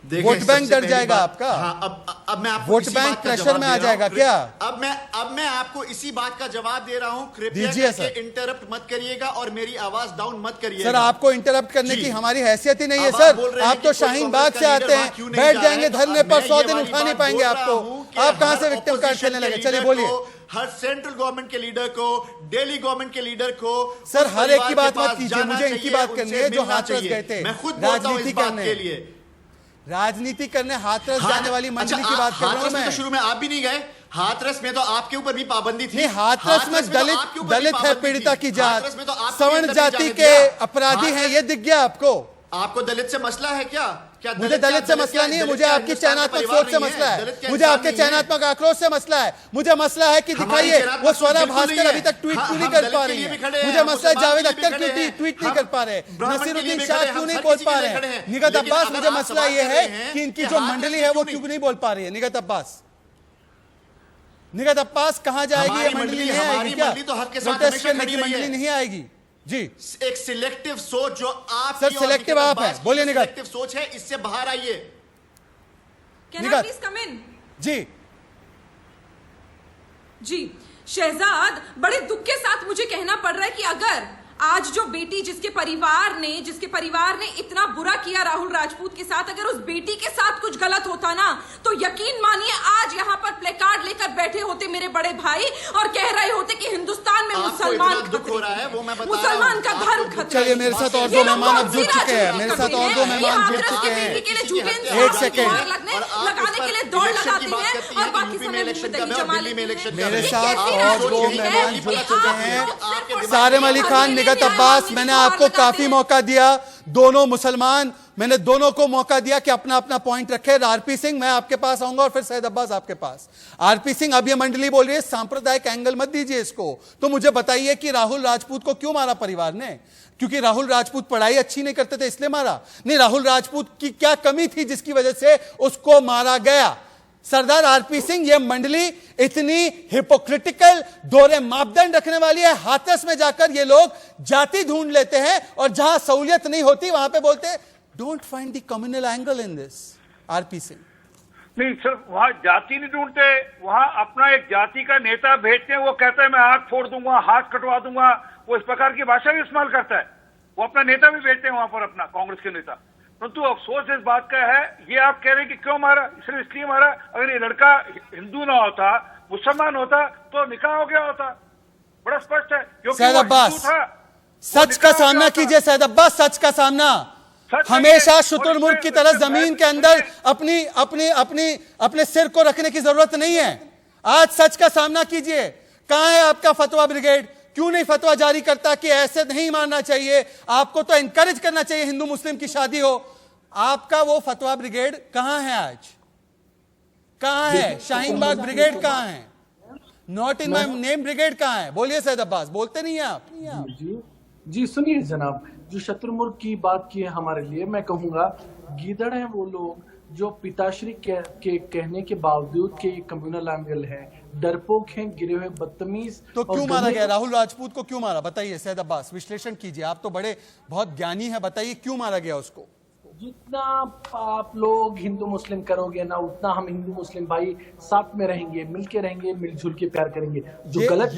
देखिए, वोट बैंक सबसे डर पहली जाएगा बात- आपका। हाँ, अब मैं आपको वोट इसी बैंक बात का प्रेशर जवाब में दे आ रहा जाएगा हूं। क्या? अब मैं आपको इसी बात का जवाब दे रहा हूं। कृपया दीजिए करके सर। इंटरप्ट मत करिएगा और मेरी आवाज डाउन मत करिएगा। सर आपको इंटरप्ट करने जी। की हमारी हैसियत ही नहीं है अब आप सर। बोल रहे हैं आप कि तो कोई शाहीन कांग्रेस बाग का से लीडर आते वहां हैं, क्यों नहीं बैठ जा जाएंगे रहा है? धरने अब पर, मैं 100 ये दिन वाली उठा नहीं बात पाएंगे बोल रहा आपको। हूं कि आप कहां हर से विक्टिम कार्ड opposition खेलने लगे? के चलिए लीडर बोलिए। को, हर सेंट्रल गवर्नमेंट के लीडर को, दिल्ली गवर्नमेंट के लीडर को, सर उस हर एक की परिवार बात के मत पास कीजिए, जाना मुझे इनकी चाहिए, बात करनी उनसे है जो मिलना हाथरस चाहिए। गए थे मैं खुद बोलता हूं इस राजनीति बात करने। के लिए। राजनीति करने हाथरस जाने वाली मंडली की बात कर रहा हूं हाथरस में मैं। तो शुरू में आप भी नहीं गए। हाथरस में तो आपके ऊपर भी पाबंदी थी। नहीं, हाथरस में तो आपके दलित ऊपर भी दलित है, पाबंदी पीड़िता थी। की जात, हाथरस में तो आपको सवर्ण अंदर नहीं जाति जाने के दिया। अपराधी हैं, ये दिख गया आपको? आपको दलित से मसला है क्या? क्या मुझे दलित से मसला नहीं है, मुझे आपकी चयनात्मक सोच से मसला है, मुझे आपके चयनात्मक आक्रोश से मसला है। मुझे मसला है कि दिखाइए वो स्वरा भास्कर अभी तक ट्वीट क्यों नहीं कर पा रही है। मुझे मसला है जावेद अख्तर क्यों ट्वीट नहीं कर पा रहे, नसीरुद्दीन शाह क्यों नहीं बोल पा रहे हैं, निगत अब्बास। मुझे मसला ये है कि इनकी जो मंडली है वो क्यों नहीं बोल पा रही है। निगत अब्बास कहां जाएगी? ये मंडली नहीं आएगी क्या? तो हक के साथ प्रोटेस्ट हमेशा करने खड़ी की रही है। मंडली नहीं आएगी जी। एक सिलेक्टिव सोच जो आप सर, सिलेक्टिव आप हैं, बोलिए निगत। सिलेक्टिव सोच है, इससे बाहर आइए। Can Nighat. I please come in? जी जी शहजाद, बड़े दुख के साथ मुझे कहना पड़ रहा है कि अगर आज जो बेटी जिसके परिवार ने इतना बुरा किया राहुल राजपूत के साथ, अगर उस बेटी के साथ कुछ गलत होता ना, तो यकीन मानिए आज यहाँ पर प्लेकार्ड लेकर बैठे होते मेरे बड़े भाई और कह रहे होते कि हिंदुस्तान में मुसलमान दुख हो रहा है, वो मैं बता रहा हूं। मुसलमान का धर्म खतरे। चलिए, मेरे साथ और दो मेहमान अब जुड़ चुके हैं, मेरे साथ और दो मेहमान जुड़ चुके हैं। एक सेकेंड, लगाने के लिए दौड़ लगाती है और बाकी समय में दही जमा लेती है। मेरे साथ और दो मेहमान जुड़ चुके हैं, सारिम अली खान, निगत अब्बास। मैंने आपको काफी मौका दिया, दोनों मुसलमान, मैंने दोनों को मौका दिया कि अपना अपना पॉइंट रखे। आरपी सिंह, मैं आपके पास आऊंगा और फिर सैयद अब्बास आपके पास। आरपी सिंह, अब ये मंडली बोल रही है सांप्रदायिक एंगल मत दीजिए इसको, तो मुझे बताइए कि राहुल राजपूत को क्यों मारा परिवार ने? क्योंकि राहुल राजपूत पढ़ाई अच्छी नहीं करते थे इसलिए मारा? नहीं, राहुल राजपूत की क्या कमी थी जिसकी वजह से उसको मारा गया? सरदार आरपी सिंह, ये मंडली इतनी हिपोक्रिटिकल दोहरे मापदंड रखने वाली है? हाथरस में जाकर ये लोग जाति ढूंढ लेते हैं और जहां सहूलियत नहीं होती वहां पे बोलते हैं don't find the communal angle in this. RP Singh, नहीं सर, वहाँ जाति नहीं ढूंढते, वहाँ अपना एक जाति का नेता भेजते हैं, वो कहता है मैं आंख फोड़ दूंगा, हाथ कटवा दूंगा, वो इस प्रकार की भाषा भी इस्तेमाल करता है। वो अपना नेता भी भेजते हैं वहां पर, अपना कांग्रेस के नेता। परंतु अफसोस इस बात का है, ये आप कह रहे हैं कि क्यों मारा, सिर्फ इसलिए मारा। अगर ये लड़का हिंदू ना होता, मुसलमान होता, तो निकाह हो गया होता। बड़ा स्पष्ट है, क्योंकि सैयद वो अब्बास, हिंदू था। सच का सामना कीजिए सैयद अब्बास, सच का सामना। हमेशा शुतुरमुर्ग की तरह जमीन के अंदर अपने सिर को रखने की जरूरत नहीं है। आज सच का सामना कीजिए। कहां है आपका फतवा ब्रिगेड? क्यों नहीं फतवा जारी करता कि ऐसे नहीं मानना चाहिए? आपको तो एनकरेज करना चाहिए हिंदू मुस्लिम की शादी हो। आपका वो फतवा ब्रिगेड कहां है आज? कहां है शाहीन बाग ब्रिगेड? कहां है not in my name brigade? कहां है? बोलिए सैयद अब्बास, बोलते नहीं है आप। जी सुनिए जनाब, जो शत्रुमुर्ग की बात की है हमारे लिए, मैं कहूंगा गीदड़ हैं वो लोग जो पिताश्री के कहने के बावजूद के ये कम्युनल एंगल है, डरपोक हैं, गिरे हुए बदतमीज। तो क्यों मारा गया राहुल राजपूत को? क्यों मारा बताइए सैयद अब्बास, विश्लेषण कीजिए। आप तो बड़े बहुत ज्ञानी हैं, बताइए क्यों मारा गया उसको? जितना आप लोग हिंदू मुस्लिम करोगे ना, उतना हम हिंदू मुस्लिम भाई साथ में रहेंगे, मिलके रहेंगे, मिलजुल के प्यार करेंगे। जो गलत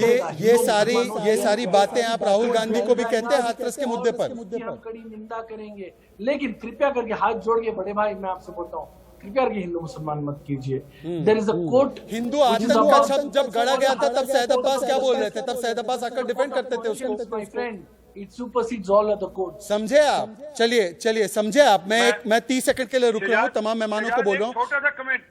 ये सारी बातें आप राहुल गांधी को भी कहते हैं हाथरस के मुद्दे पर? हम कड़ी निंदा करेंगे, लेकिन कृपया करके हाथ जोड़ के बड़े भाई मैं आपसे बोलता हूँ, कृपया करके हिंदू मुसलमान मत कीजिए। There is a court. हिंदू आतंक का शब्द जब गढ़ा गया था तब सैयद अब्बास क्या बोल रहे थे? तब सैयद अब्बास आकर डिफेंड करते थे उसको। My friend, it supersedes all of the court. समझे आप? चलिए समझे आप। मैं 30 सेकंड के लिए रुक रहा हूं, तमाम मेहमानों को बोल रहा हूं। छोटा सा कमेंट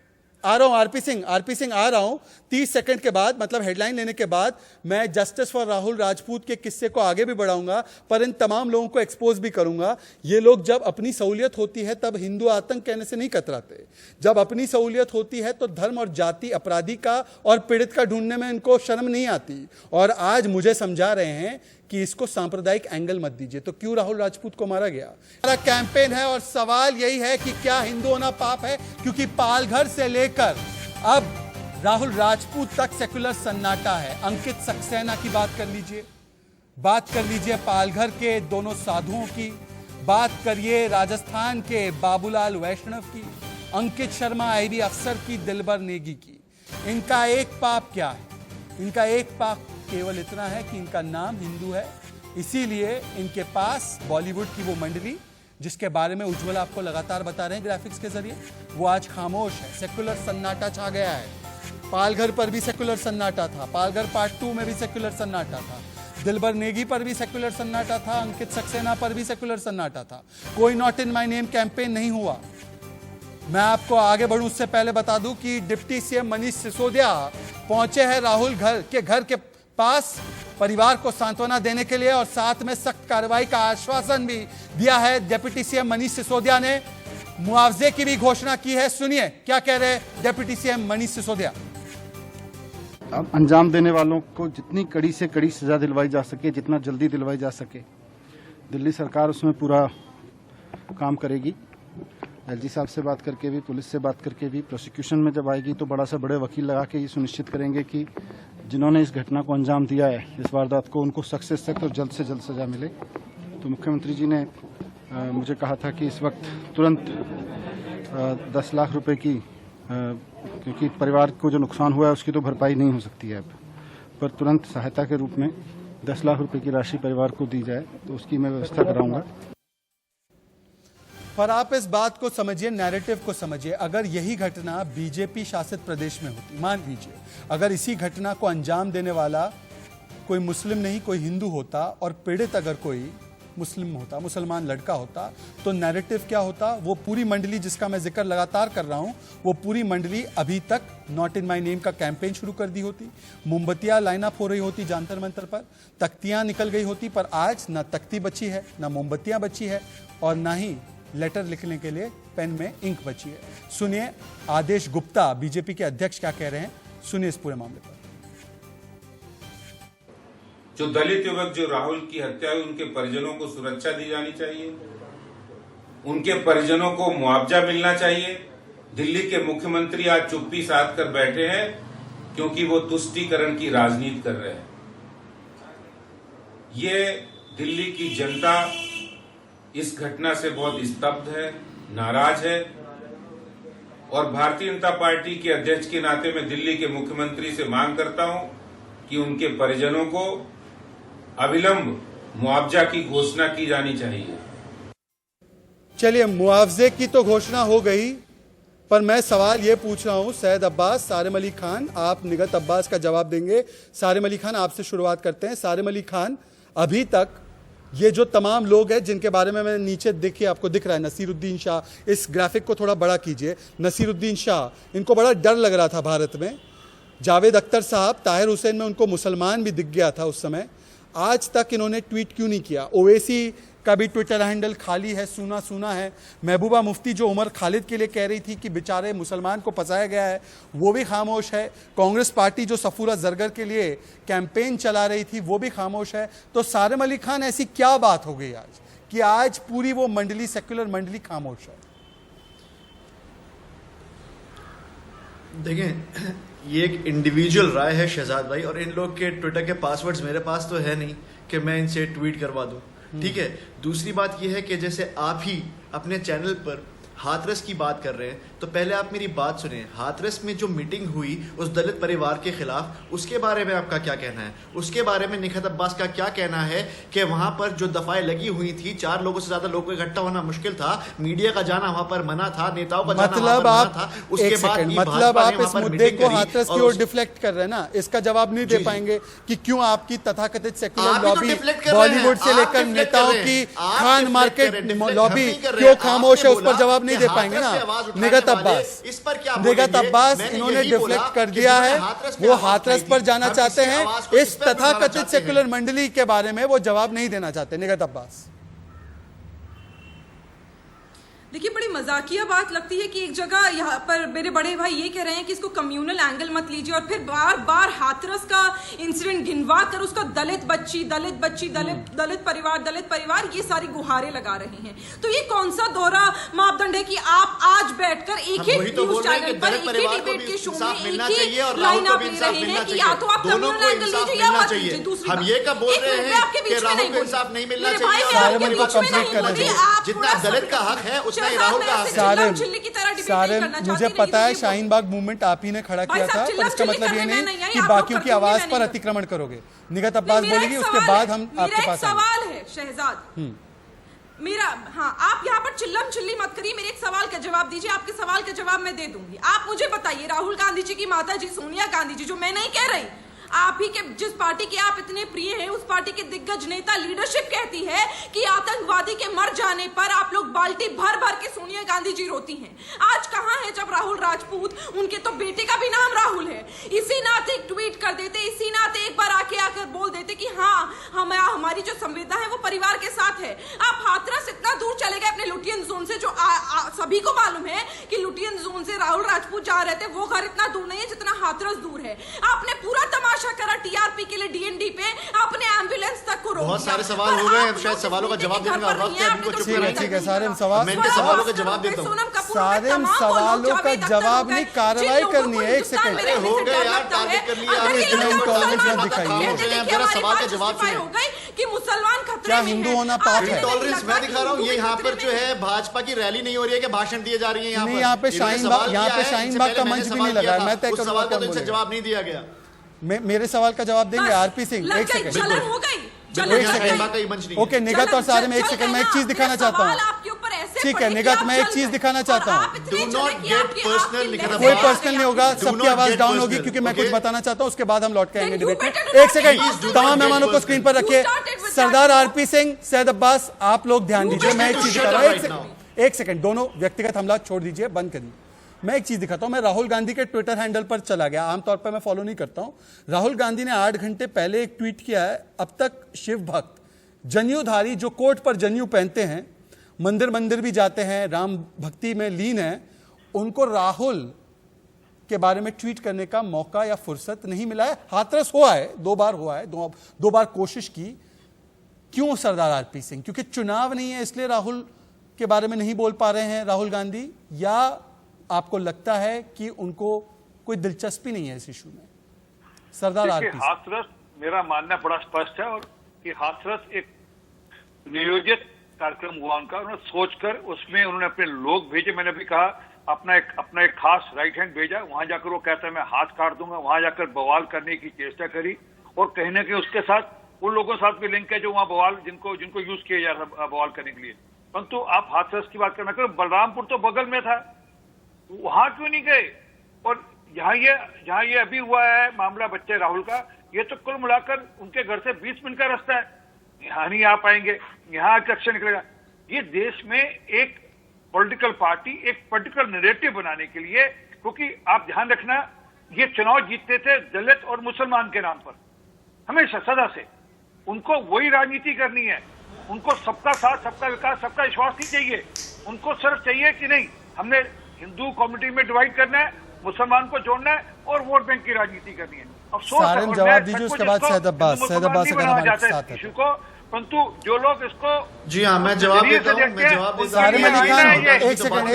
आ रहा हूं आरपी सिंह आ रहा हूं। 30 सेकंड के बाद, मतलब हेडलाइन लेने के बाद, मैं जस्टिस फॉर राहुल राजपूत के किस्से को आगे भी बढ़ाऊंगा, पर इन तमाम लोगों को एक्सपोज भी करूंगा। ये लोग जब अपनी सहूलियत होती है तब हिंदू आतंक कहने से नहीं कतराते। जब अपनी सहूलियत होती है तो धर्म और जाति अपराधी का और पीड़ित का ढूंढने में इनको शर्म नहीं आती। और आज मुझे समझा रहे हैं कि इसको सांप्रदायिक एंगल मत दीजिए। तो क्यों राहुल राजपूत को मारा गया? हमारा कैंपेन है और सवाल यही है कि क्या हिंदू होना पाप है? क्योंकि पालघर से लेकर अब राहुल राजपूत तक सेकुलर सन्नाटा है। अंकित सक्सेना की बात कर लीजिए, पालघर के दोनों साधुओं की, बात करिए राजस्थान के बाबूलाल वैष्णव की, अंकित शर्मा आईबी अफसर की, दिलबर नेगी की। इनका एक पाप क्या है? इनका एक पाप केवल इतना है कि इनका नाम हिंदू है, इसीलिए इनके पास बॉलीवुड की वो मंडली जिसके बारे में उज्ज्वल आपको लगातार बता रहे हैं ग्राफिक्स के जरिए, वो आज खामोश है। सेक्युलर सन्नाटा छा गया है। पालघर पर भी सेक्युलर सन्नाटा था, पालघर पार्ट 2 में भी सेक्युलर सन्नाटा था, दिलबर नेगी पर भी सेक्युलर सन्नाटा था, अंकित सक्सेना पर भी सेक्युलर सन्नाटा था। कोई not in my name campaign नहीं हुआ। मैं आपको आगे बढ़ूं उससे पहले बता दूं कि डिप्टी सीएम मनीष सिसोदिया पहुंचे हैं राहुल घर के पास परिवार को सांत्वना देने के लिए, और साथ में सख्त कार्रवाई का आश्वासन भी दिया है। डिप्टी सीएम मनीष सिसोदिया ने मुआवजे की भी घोषणा की है। सुनिए क्या कह रहे हैं डिप्टी सीएम मनीष सिसोदिया। अब अंजाम देने वालों को जितनी कड़ी से कड़ी सजा दिलवाई जा सके, जितना जल्दी दिलवाई जा सके, दिल्ली सरकार उसमें पूरा काम करेगी। एलजी साहब से बात करके भी, पुलिस से बात करके भी, प्रोसिक्यूशन में जब आएगी तो बड़ा सा बड़े वकील लगा के ये सुनिश्चित करेंगे कि जिन्होंने इस घटना को अंजाम दिया है, इस वारदात को, उनको सख्त से सख्त और जल्द से जल्द सजा मिले। तो मुख्यमंत्री जी ने मुझे कहा था कि इस वक्त तुरंत 10 लाख रुपए की, क्योंकि परिवार को जो नुकसान हुआ है उसकी तो भरपाई नहीं हो सकती है अब, पर तुरंत सहायता के रूप में 10 लाख रुपए की राशि परिवार को दी जाए, तो उसकी मैं व्यवस्था कराऊंगा। पर आप इस बात को समझिए, नैरेटिव को समझिए। अगर यही घटना बीजेपी शासित प्रदेश में होती, मान लीजिए अगर इसी घटना को अंजाम देने वाला कोई मुस्लिम नहीं कोई हिंदू होता और पीड़ित अगर कोई मुस्लिम होता, मुसलमान लड़का होता, तो नैरेटिव क्या होता? वो पूरी मंडली जिसका मैं जिक्र लगातार कर रहा हूं, वो पूरी मंडली अभी तक नॉट इन माय नेम का कैंपेन शुरू कर दी होती, मोमबत्तियां लाइन अप हो रही होती जंतर मंतर पर, तख्तियां निकल गई होती। पर आज ना तख्ती बची है, ना मोमबत्तियां बची है, और ना ही लेटर लिखने के लिए पेन में इंक बची है। सुनिए आदेश गुप्ता बीजेपी के अध्यक्ष क्या कह रहे हैं, सुनिए इस पूरे मामले पर। जो दलित युवक जो राहुल की हत्या हुई, उनके परिजनों को सुरक्षा दी जानी चाहिए, उनके परिजनों को मुआवजा मिलना चाहिए। दिल्ली के मुख्यमंत्री आज चुप्पी साध कर बैठे हैं क्योंकि वो तुष्टीकरण की राजनीति कर रहे हैं। ये दिल्ली की जनता इस घटना से बहुत स्तब्ध है, नाराज है, और भारतीय जनता पार्टी के अध्यक्ष के नाते मैं दिल्ली के मुख्यमंत्री से मांग करता हूं कि उनके परिजनों को अविलंब मुआवजा की घोषणा की जानी चाहिए। चलिए मुआवजे की तो घोषणा हो गई, पर मैं सवाल ये पूछ रहा हूं सैयद अब्बास, सारिम अली खान, आप निगत अब्बास का जवाब देंगे। सारिम अली खान आपसे शुरुआत करते हैं। सारिम अली खान, अभी तक ये जो तमाम लोग हैं जिनके बारे में मैं नीचे देखिए आपको दिख रहा है, नसीरुद्दीन शाह, इस ग्राफिक को थोड़ा बड़ा कीजिए, नसीरुद्दीन शाह, इनको बड़ा डर लग रहा था भारत में। जावेद अख्तर साहब, ताहिर हुसैन में उनको मुसलमान भी दिख गया था उस समय, आज तक इन्होंने ट्वीट क्यों नहीं किया? ओवैसी का भी ट्विटर हैंडल खाली है, सूना सूना है। महबूबा मुफ्ती जो उमर खालिद के लिए कह रही थी कि बेचारे मुसलमान को फंसाया गया है, वो भी खामोश है। कांग्रेस पार्टी जो सफूरा जरगर के लिए कैंपेन चला रही थी, वो भी खामोश है। तो सारिम अली खान, ऐसी क्या बात हो गई आज कि आज पूरी वो मंडली, सेक्युलर मंडली खामोश है? देखें, ये एक इंडिविजुअल राय है शहजाद भाई, और इन लोग के ट्विटर के पासवर्ड्स मेरे पास तो है नहीं कि मैं इनसे ट्वीट करवा दूं, ठीक है। दूसरी बात यह है कि जैसे आप ही अपने चैनल पर हाथरस की बात कर रहे हैं, तो पहले आप मेरी बात सुनिए। हाथरस में जो मीटिंग हुई उस दलित परिवार के खिलाफ, उसके बारे में आपका क्या कहना है? उसके बारे में निखत अब्बास का क्या कहना है कि वहां पर जो दफाएं लगी हुई थी, 4 लोगों से ज्यादा लोगों को इकट्ठा होना मुश्किल था, मीडिया का जाना वहां पर मना था, नेताओं का जाना वहां पर मना था। उसके बाद मतलब आप इस मुद्दे को हाथरस की ओर डिफ्लेक्ट कर रहे हैं ना, इसका जवाब नहीं दे पाएंगे कि क्यों आपकी तथाकथित सेक्युलर लॉबी, बॉलीवुड से लेकर नेताओं की खान मार्केट लॉबी क्यों खामोश है, उस पर जवाब नहीं दे पाएंगे ना। निगत अब्बास, निगत अब्बास, इन्होंने डिफ्लेक्ट कर दिया है, वो हाथरस पर जाना चाहते हैं। इस तथाकथित सेक्युलर मंडली के बारे में वो जवाब नहीं देना चाहते। निगत अब्बास, देखिए बड़ी मजाकिया बात लगती है कि एक जगह यहाँ पर मेरे बड़े भाई ये कह रहे हैं कि इसको कम्युनल एंगल मत लीजिए, और फिर बार बार हाथरस का इंसिडेंट गिनवा कर उसका दलित बच्ची दलित परिवार ये सारी गुहारें लगा रहे हैं। तो ये कौन सा दोहरा मापदंड है कि आप आज बैठकर एक ही न्यूज चैनल पर एक ही डिबेट के शो में एक ही लाइन आप ले रहे हैं कि या तो आप कम्युनल एंगल लीजिए या मत लीजिए। दूसरी हम ये कब बोल रहे हैं कि राहुल को इंसाफ नहीं मिलना चाहिए? जितना दलित का हक है उतना ही राहुल का हक है। सारिम, मुझे पता है शाहीन बाग मूवमेंट आप ही ने खड़ा किया था, पर इसका मतलब ये नहीं कि बाकियों की आवाज पर अतिक्रमण करोगे। निगत अब्बास बोलेगी, उसके बाद हम आपके पास सवाल है शहजाद मेरा। हाँ, आप यहाँ पर चिल्लम चिल्ली मत करिए, मेरे एक सवाल का जवाब दीजिए। आपके सवाल का जवाब मैं दे दूंगी। आप मुझे बताइए, राहुल गांधी जी की माता जी सोनिया गांधी जी, जो मैं नहीं कह रही, आप ही के जिस पार्टी के आप इतने प्रिय हैं, उस पार्टी के दिग्गज नेता लीडरशिप कहती है कि आतंकवादी के मर जाने पर आप लोग बाल्टी भर भर के सोनिया गांधी जी रोती हैं। आज कहां है जब राहुल राजपूत, उनके तो बेटे का भी नाम राहुल है, इसी नाते एक ट्वीट कर देते, इसी नाते एक बार आकर बोल देते कि हाँ हमारी जो संवेदना है वो परिवार के साथ है। आप हाथरस इतना दूर चले गए अपने लुटियन जोन से, जो सभी को मालूम है कि लुटियन जोन से राहुल राजपूत जा रहे थे, वो घर इतना दूर नहीं है जितना हाथरस दूर है। आपने पूरा तमाशा करा टीआरपी के लिए, डीएनडी पे आपने एम्बुलेंस तक को रोक दिया। बहुत सारे सवाल हो गए, शायद सवालों का जवाब देने का वक्त है। ठीक है सारिम, सवाल मैं इनके सवालों का जवाब देता हूं। सारिम, सवालों का जवाब नहीं, कार्रवाई करनी है। एक सेकंड हो गए यार, टारगेट कर लिया आपने, इंटॉलरेंस मत दिखाइए। जरा सवाल का जवाब सुनिए कि मुसलमान खतरे क्या में हैं। हिंदू होना पाप है? इंटॉलरेंस मैं दिखा रहा हूँ। ये यहाँ पर जो है भाजपा की रैली नहीं हो रही है कि भाषण दिए जा रही है। नहीं, यहाँ पे शाहीन बाग का मंच भी नहीं लगा है। मैं तय करूंगा सवाल का तो इनसे जवाब नहीं दिया गया। मेरे सवाल का जवाब देंगे आरपी सिंह। एक सेकंड, ओके निगत और सारे में एक सेकंड, मैं एक चीज दिखाना चाहता हूँ। ठीक है निगत, मैं एक चीज दिखाना चाहता हूँ। कोई पर्सनल नहीं होगा, सबकी आवाज डाउन होगी क्योंकि मैं कुछ बताना चाहता हूँ, उसके बाद हम लौट के आएंगे डिबेट में। एक सेकंड, तमाम मेहमानों को स्क्रीन पर रखिए। सरदार आरपी सिंह, सैयद अब्बास, आप लोग ध्यान दीजिए। मैं एक चीज दिखा रहा हूँ, एक सेकंड, दोनों व्यक्तिगत हमला छोड़ दीजिए, बंद करिए। मैं एक चीज दिखाता हूं। मैं राहुल गांधी के ट्विटर हैंडल पर चला गया, आमतौर पर मैं फॉलो नहीं करता हूं। राहुल गांधी ने 8 घंटे पहले एक ट्वीट किया है, अब तक शिव भक्त जनेऊधारी जो कोट पर जनेऊ पहनते हैं, मंदिर भी जाते हैं, राम भक्ति में लीन है, उनको राहुल के बारे में ट्वीट करने का मौका या फुर्सत नहीं मिला है। हाथरस हुआ है, 2 बार हुआ है, दो बार कोशिश की। क्यों सरदार आरपी सिंह? क्योंकि चुनाव नहीं है इसलिए राहुल के बारे में नहीं बोल पा रहे हैं राहुल गांधी, या आपको लगता है कि उनको कोई दिलचस्पी नहीं है इस इशू में? सरदार आरपी, हाथरस, मेरा मानना बड़ा स्पष्ट है, और कि हाथरस एक नियोजित कार्यक्रम हुआ उनका। उन्होंने सोचकर उसमें उन्होंने अपने लोग भेजे। मैंने भी कहा अपना एक खास राइट हैंड भेजा, वहां जाकर वो कहता है मैं हाथ काट दूंगा, वहां जाकर बवाल करने की चेष्टा करी, और कहीं ना कहीं उसके साथ उन लोगों के साथ भी लिंक है जो वहां बवाल जिनको यूज किया जा रहा बवाल करने के लिए। परंतु आप हाथरस की बात करना करो, बलरामपुर तो बगल में था, वहां क्यों नहीं गए? और जहां ये अभी हुआ है मामला बच्चे राहुल का, ये तो कुल मिलाकर उनके घर से 20 मिनट का रास्ता है। यहाँ नहीं आ पाएंगे, यहाँ अक्षर निकलेगा। ये देश में एक पॉलिटिकल पार्टी एक पर्टिकुलर नैरेटिव बनाने के लिए, क्योंकि आप ध्यान रखना, ये चुनाव जीतते थे दलित और मुसलमान के नाम पर, हमेशा सदा से। उनको वही राजनीति करनी है, उनको सबका साथ, सबका विकास, सबका विश्वास नहीं चाहिए। उनको सिर्फ चाहिए कि नहीं, हमने हिंदू कम्युनिटी में डिवाइड करना है, मुसलमान को जोड़ना है और वोट बैंक की राजनीति करनी है। सारिम जवाब दीजिए, उसके बाद सैयद अब्बास से हमारे साथ है। परंतु जो लोग इसको, जी हाँ, मैं जवाब देता हूँ। सारिम अली खान, एक सेकंड,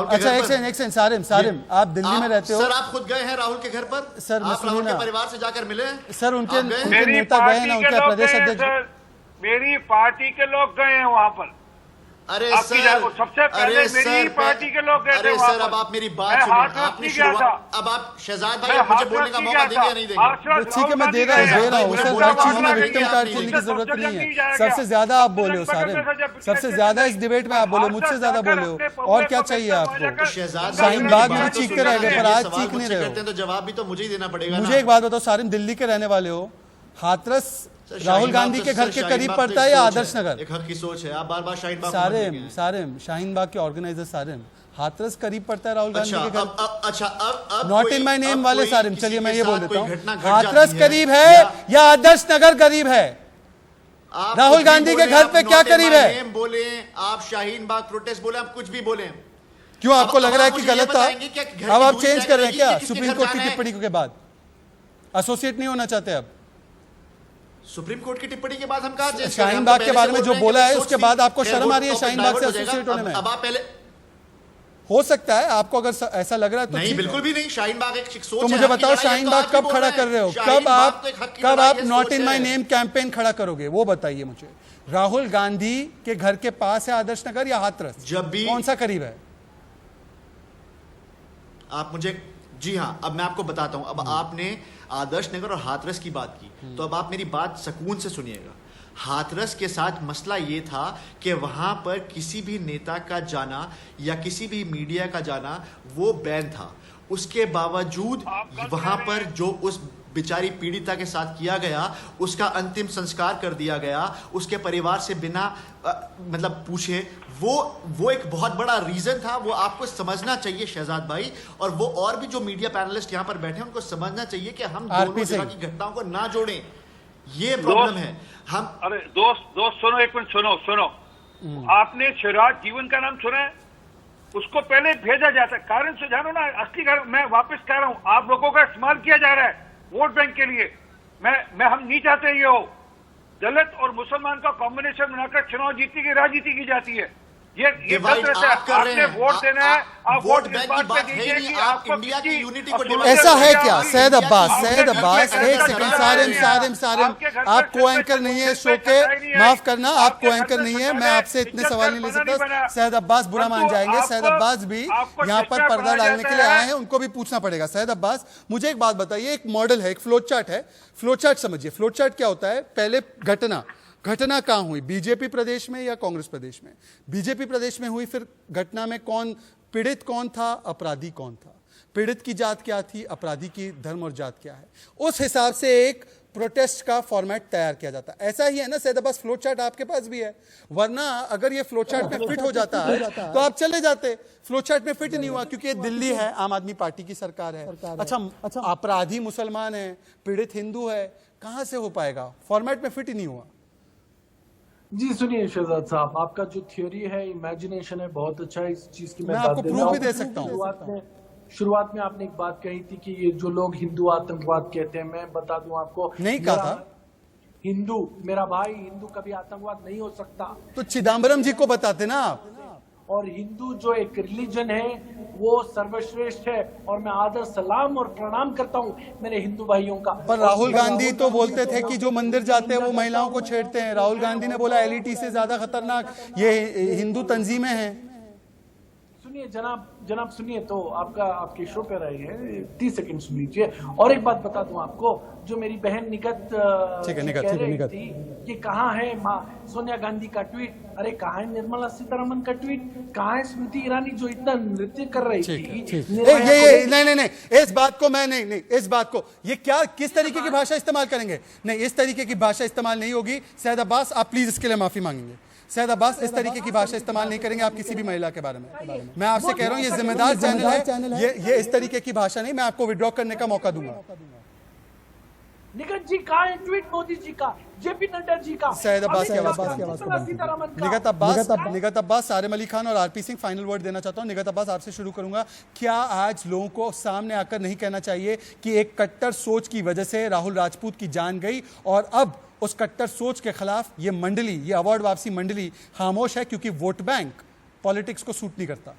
अच्छा एक सेकंड, सारिम आप दिल्ली में रहते हो सर, आप खुद गए हैं राहुल के घर पर? सर आप राहुल के परिवार से जाकर मिले? सर उनके नेता गए ना, उनके प्रदेश अध्यक्ष, मेरी पार्टी के लोग गए हैं वहां पर। अरे सर, सबसे पहले मेरी पार्टी के लोग गए थे। अरे सर, अब आप मेरी बात सुनिए। आपने शुरुआत, अब आप शहजाद भाई मुझे बोलने का मौका देंगे या नहीं देंगे? ठीक है, मैं दे रहा हूँ सर, हर चीज में विक्टिम कार्ड खेलने की जरूरत नहीं है। सबसे ज्यादा आप बोले हो सारे, सबसे ज्यादा इस डिबेट में आप बोले, मुझसे ज्यादा बोले हो, और क्या चाहिए आपको? शाहीन बाग में चीखते रह गए, पर आज चीख नहीं रहे हो। तो जवाब भी तो मुझे ही देना पड़ेगा। मुझे एक बात बताओ सारिम, दिल्ली के रहने वाले हो, हाथरस राहुल गांधी के घर के करीब पड़ता है या आदर्श नगर? एक हक की सोच है, आप बार-बार शाहीन बाग सारिम शाहीन बाग के ऑर्गेनाइजर सारिम, हाथरस करीब पड़ता है राहुल गांधी के घर। अच्छा, अब नॉट इन माय नेम वाले सारिम, चलिए मैं ये बोल देता हूँ, हाथरस करीब है या आदर्श नगर करीब है? आप राहुल कुछ भी गांधी के बोले, घर आप पे क्या not in करीब my है? name बोले, आप शाहीन बाग प्रोटेस्ट बोले, आप कुछ भी बोले, क्यों आपको लग रहा है कि मुझे ये गलत था? बताएंगे कि घर अब की आप दूरी चेंज तय कर रहे हैं करेगी क्या कि किसके सुप्रीम घर कोर्ट की जाना है? टिप्पणी के बाद? एसोसिएट नहीं होना चाहते अब? सुप्रीम कोर्ट की टिप्पणी के बाद हम कहा चेंज शाहीन बाग के बारे में जो बोला है उसके बाद आपको शर्म आ रही है शाहीन बाग से एसोसिएट होने में? अब आप पहले हो सकता है आपको अगर ऐसा लग रहा है तो नहीं, ठीक है। बिल्कुल भी नहीं। शाहीन बाग एक सोच तो है, मुझे हक की बताओ लड़ाई है, शाहीन तो बाग आज भी कब बोल खड़ा रहे कर रहे हो? हैं। शाहीन कब बाग आप तो एक हक की कब लड़ाई आप है, नॉट सोच इन माई है। नेम कैंपेन खड़ा करोगे वो बताइए मुझे। राहुल गांधी के घर के पास है आदर्श नगर या हाथरस? जब भी कौन सा करीब है? आप मुझे, जी हाँ, अब मैं आपको बताता हूं। अब आपने आदर्श नगर और हाथरस की बात की, तो अब आप मेरी बात सुकून से सुनिएगा। हाथरस के साथ मसला ये था कि वहां पर किसी भी नेता का जाना या किसी भी मीडिया का जाना वो बैन था। उसके बावजूद वहां पर जो उस बेचारी पीड़िता के साथ किया गया, उसका अंतिम संस्कार कर दिया गया, उसके परिवार से बिना मतलब पूछे, वो एक बहुत बड़ा रीजन था। वो आपको समझना चाहिए शहजाद भाई, और भी जो मीडिया पैनलिस्ट यहाँ पर बैठे हैं उनको समझना चाहिए कि हम दोनों जगह की घटनाओं को ना जोड़ें। ये प्रॉब्लम है। हम अरे दोस्त सुनो, एक मिनट सुनो। आपने शिवराज जीवन का नाम सुना है? उसको पहले भेजा जाता है। कारण से जानो ना, असली कारण मैं वापस कह रहा हूं, आप लोगों का इस्तेमाल किया जा रहा है वोट बैंक के लिए। मैं हम नहीं चाहते ये हो। दलित और मुसलमान का कॉम्बिनेशन बनाकर चुनाव जीतने की राजनीति की जाती है। ये डिवाइड आप कर रहे हैं। वोट देना है, आप वोट इस बैंक बात की पे बात है दीजिए ही नहीं। कि आप आपको इंडिया की किसी यूनिटी को अपने डिवाइड ऐसा है कर क्या? रहे हैं। सैयद अब्बास आपके एक घर सेकंड, पे सारिम आपके घर आप पे को सिर्फ एंकर नहीं है सिर्फ शो के, सिर्फ नहीं है। माफ करना, आप आपके को घर एंकर पे नहीं है। सिर्फ मैं आपसे इतने इज्जत सवाल नहीं ले बना नहीं सकता। बना। सैयद अब्बास बुरा मान परंतु जाएंगे। आपको- सैयद अब्बास भी आपको यहाँ पर शिष्टा पर्दा बनाया डालने के लिए जाता है। आए हैं, उनको भी पूछना पड़ेगा। सैयद अब्बास, मुझे एक बात बताइए, एक मॉडल है, एक फ्लो चार्ट है। फ्लो चार्ट समझिए। फ्लो चार्ट क्या होता है? पहले घटना कहां हुई? बीजेपी प्रदेश में या कांग्रेस प्रदेश में? बीजेपी प्रदेश में हुई। फिर घटना में कौन पीड़ित, कौन था, अपराधी कौन था, पीड़ित की जात क्या थी, अपराधी की धर्म और जात क्या है, उस हिसाब से एक प्रोटेस्ट का फॉर्मेट तैयार किया जाता है। ऐसा ही है ना सैयद अब्बास? फ्लो चार्ट आपके पास भी है, वरना अगर ये फ्लो चार्ट में फिट हो जाता है तो आप चले जाते। फ्लो चार्ट में फिट नहीं हुआ क्योंकि ये दिल्ली है, आम आदमी पार्टी की सरकार है। अच्छा, अपराधी मुसलमान है, पीड़ित हिंदू है, कहां से हो पाएगा? फॉर्मेट में फिट ही नहीं हुआ। जी सुनिए शहजाद साहब, आपका जो थ्योरी है, इमेजिनेशन है, बहुत अच्छा है। इस चीज की मैं आपको बात देना प्रूफ भी हूं। दे सकता हूं। शुरुआत में आपने एक बात कही थी कि ये जो लोग हिंदू आतंकवाद कहते हैं, मैं बता दूं आपको, नहीं कहा था। हिंदू, मेरा भाई, हिंदू कभी आतंकवाद नहीं हो सकता। तो चिदम्बरम जी को बताते ना आप। और हिंदू जो एक रिलीजन है वो सर्वश्रेष्ठ है, और मैं आदर सलाम और प्रणाम करता हूँ मेरे हिंदू भाइयों का। पर राहुल गांधी तो बोलते थे कि जो मंदिर जाते हैं वो महिलाओं को छेड़ते हैं। राहुल गांधी ने बोला एलईटी से ज्यादा खतरनाक ये हिंदू तंजीमें हैं। सुनिए जनाब सुनिए, तो आपके शो पे रहे हैं, 30 सेकंड सुन लीजिए। और एक बात बता दूं आपको, जो मेरी बहन निगत कह रही थी कि कहाँ है माँ सोनिया गांधी का ट्वीट, अरे कहाँ है निर्मला सीतारमण का ट्वीट, कहाँ है स्मृति ईरानी जो इतना नृत्य कर रही थी। नहीं, इस बात को मैं नहीं, इस बात को ये क्या, किस तरीके की भाषा इस्तेमाल करेंगे? नहीं, इस तरीके की भाषा इस्तेमाल नहीं होगी। सैयद अब्बास, आप प्लीज इसके लिए माफी मांगेंगे। सैयद अब्बास, इस तरीके की भाषा इस्तेमाल नहीं करेंगे आप किसी भी महिला के बारे में। मैं आपसे कह रहा हूं, ये जिम्मेदार चैनल है, ये इस तरीके की भाषा नहीं। मैं आपको विड्रॉ करने का मौका दूंगा। निगत जी कहाँ है ट्वीट मोदी जी का, जेपी नड्डा जी का? सैयद अब्बास की आवाज निगत अब्बास, सारिम अली खान और आरपी सिंह, फाइनल वर्ड देना चाहता हूं। निगत अब्बास, आपसे शुरू करूंगा। क्या आज लोगों को सामने आकर नहीं कहना चाहिए कि एक कट्टर सोच की वजह से राहुल राजपूत की जान गई, और अब उस कट्टर सोच के खिलाफ ये मंडली, ये अवार्ड वापसी मंडली खामोश है, क्योंकि वोट बैंक पॉलिटिक्स को सूट नहीं करता?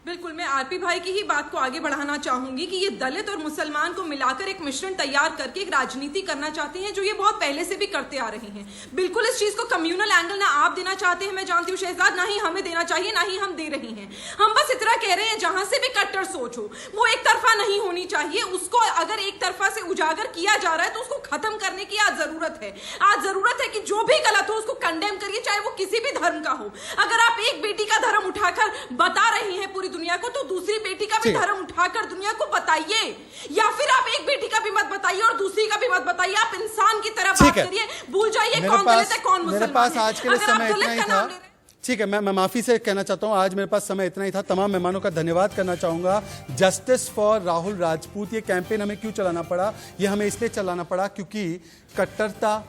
बिल्कुल, मैं आरपी भाई की ही बात को आगे बढ़ाना चाहूंगी कि ये दलित और मुसलमान को मिलाकर एक मिश्रण तैयार करके एक राजनीति करना चाहते हैं, जो ये बहुत पहले से भी करते आ रहे हैं। बिल्कुल इस चीज को कम्युनल एंगल ना आप देना चाहते हैं, मैं जानती हूँ शहजाद, ना ही हमें देना चाहिए, ना ही हम दे रहे हैं। हम बस इतना कह रहे हैं, जहां से भी कट्टर सोच हो वो एक तरफा नहीं होनी चाहिए। उसको अगर एक तरफा से उजागर किया जा रहा है तो उसको खत्म करने की आज जरूरत है। आज जरूरत है कि जो भी गलत हो उसको कंडेम करिए, चाहे वो किसी भी धर्म का हो। अगर आप एक बेटी का धर्म उठाकर बता रहे हैं पूरी दुनिया को, तो दूसरी बेटी का भी धर्म उठाकर दुनिया को बताइए, या फिर आप एक बेटी का भी मत बताइए और दूसरी का भी मत बताइए। आप इंसान की तरह बात करिए, भूल जाइए कौन दलित है कौन मुसलमान है। मेरे पास आज के लिए समय इतना ही था। ठीक है, मैं माफी से कहना चाहता हूं, आज मेरे पास समय इतना ही था। तमाम मेहमानों का धन्यवाद करना चाहूंगा। जस्टिस फॉर राहुल राजपूत, ये कैंपेन हमें क्यों चलाना पड़ा? ये हमें इसलिए चलाना पड़ा क्योंकि कट्टरता,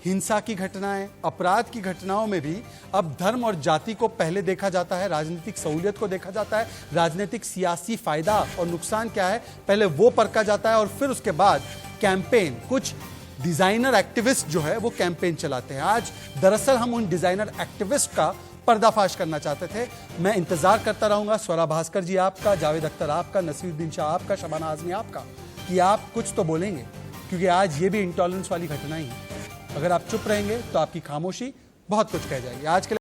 हिंसा की घटनाएं, अपराध की घटनाओं में भी अब धर्म और जाति को पहले देखा जाता है, राजनीतिक सहूलियत को देखा जाता है, राजनीतिक सियासी फायदा और नुकसान क्या है पहले वो परखा जाता है, और फिर उसके बाद कैंपेन, कुछ डिजाइनर एक्टिविस्ट जो है वो कैंपेन चलाते हैं। आज दरअसल हम उन डिजाइनर एक्टिविस्ट का पर्दाफाश करना चाहते थे। मैं इंतजार करता रहूंगा, स्वरा भास्कर जी आपका, जावेद अख्तर आपका, नसीरुद्दीन शाह आपका, शबाना आजमी आपका, कि आप कुछ तो बोलेंगे, क्योंकि आज ये भी इंटॉलरेंस वाली घटना ही है। अगर आप चुप रहेंगे तो आपकी खामोशी बहुत कुछ कह जाएगी। आज के लिए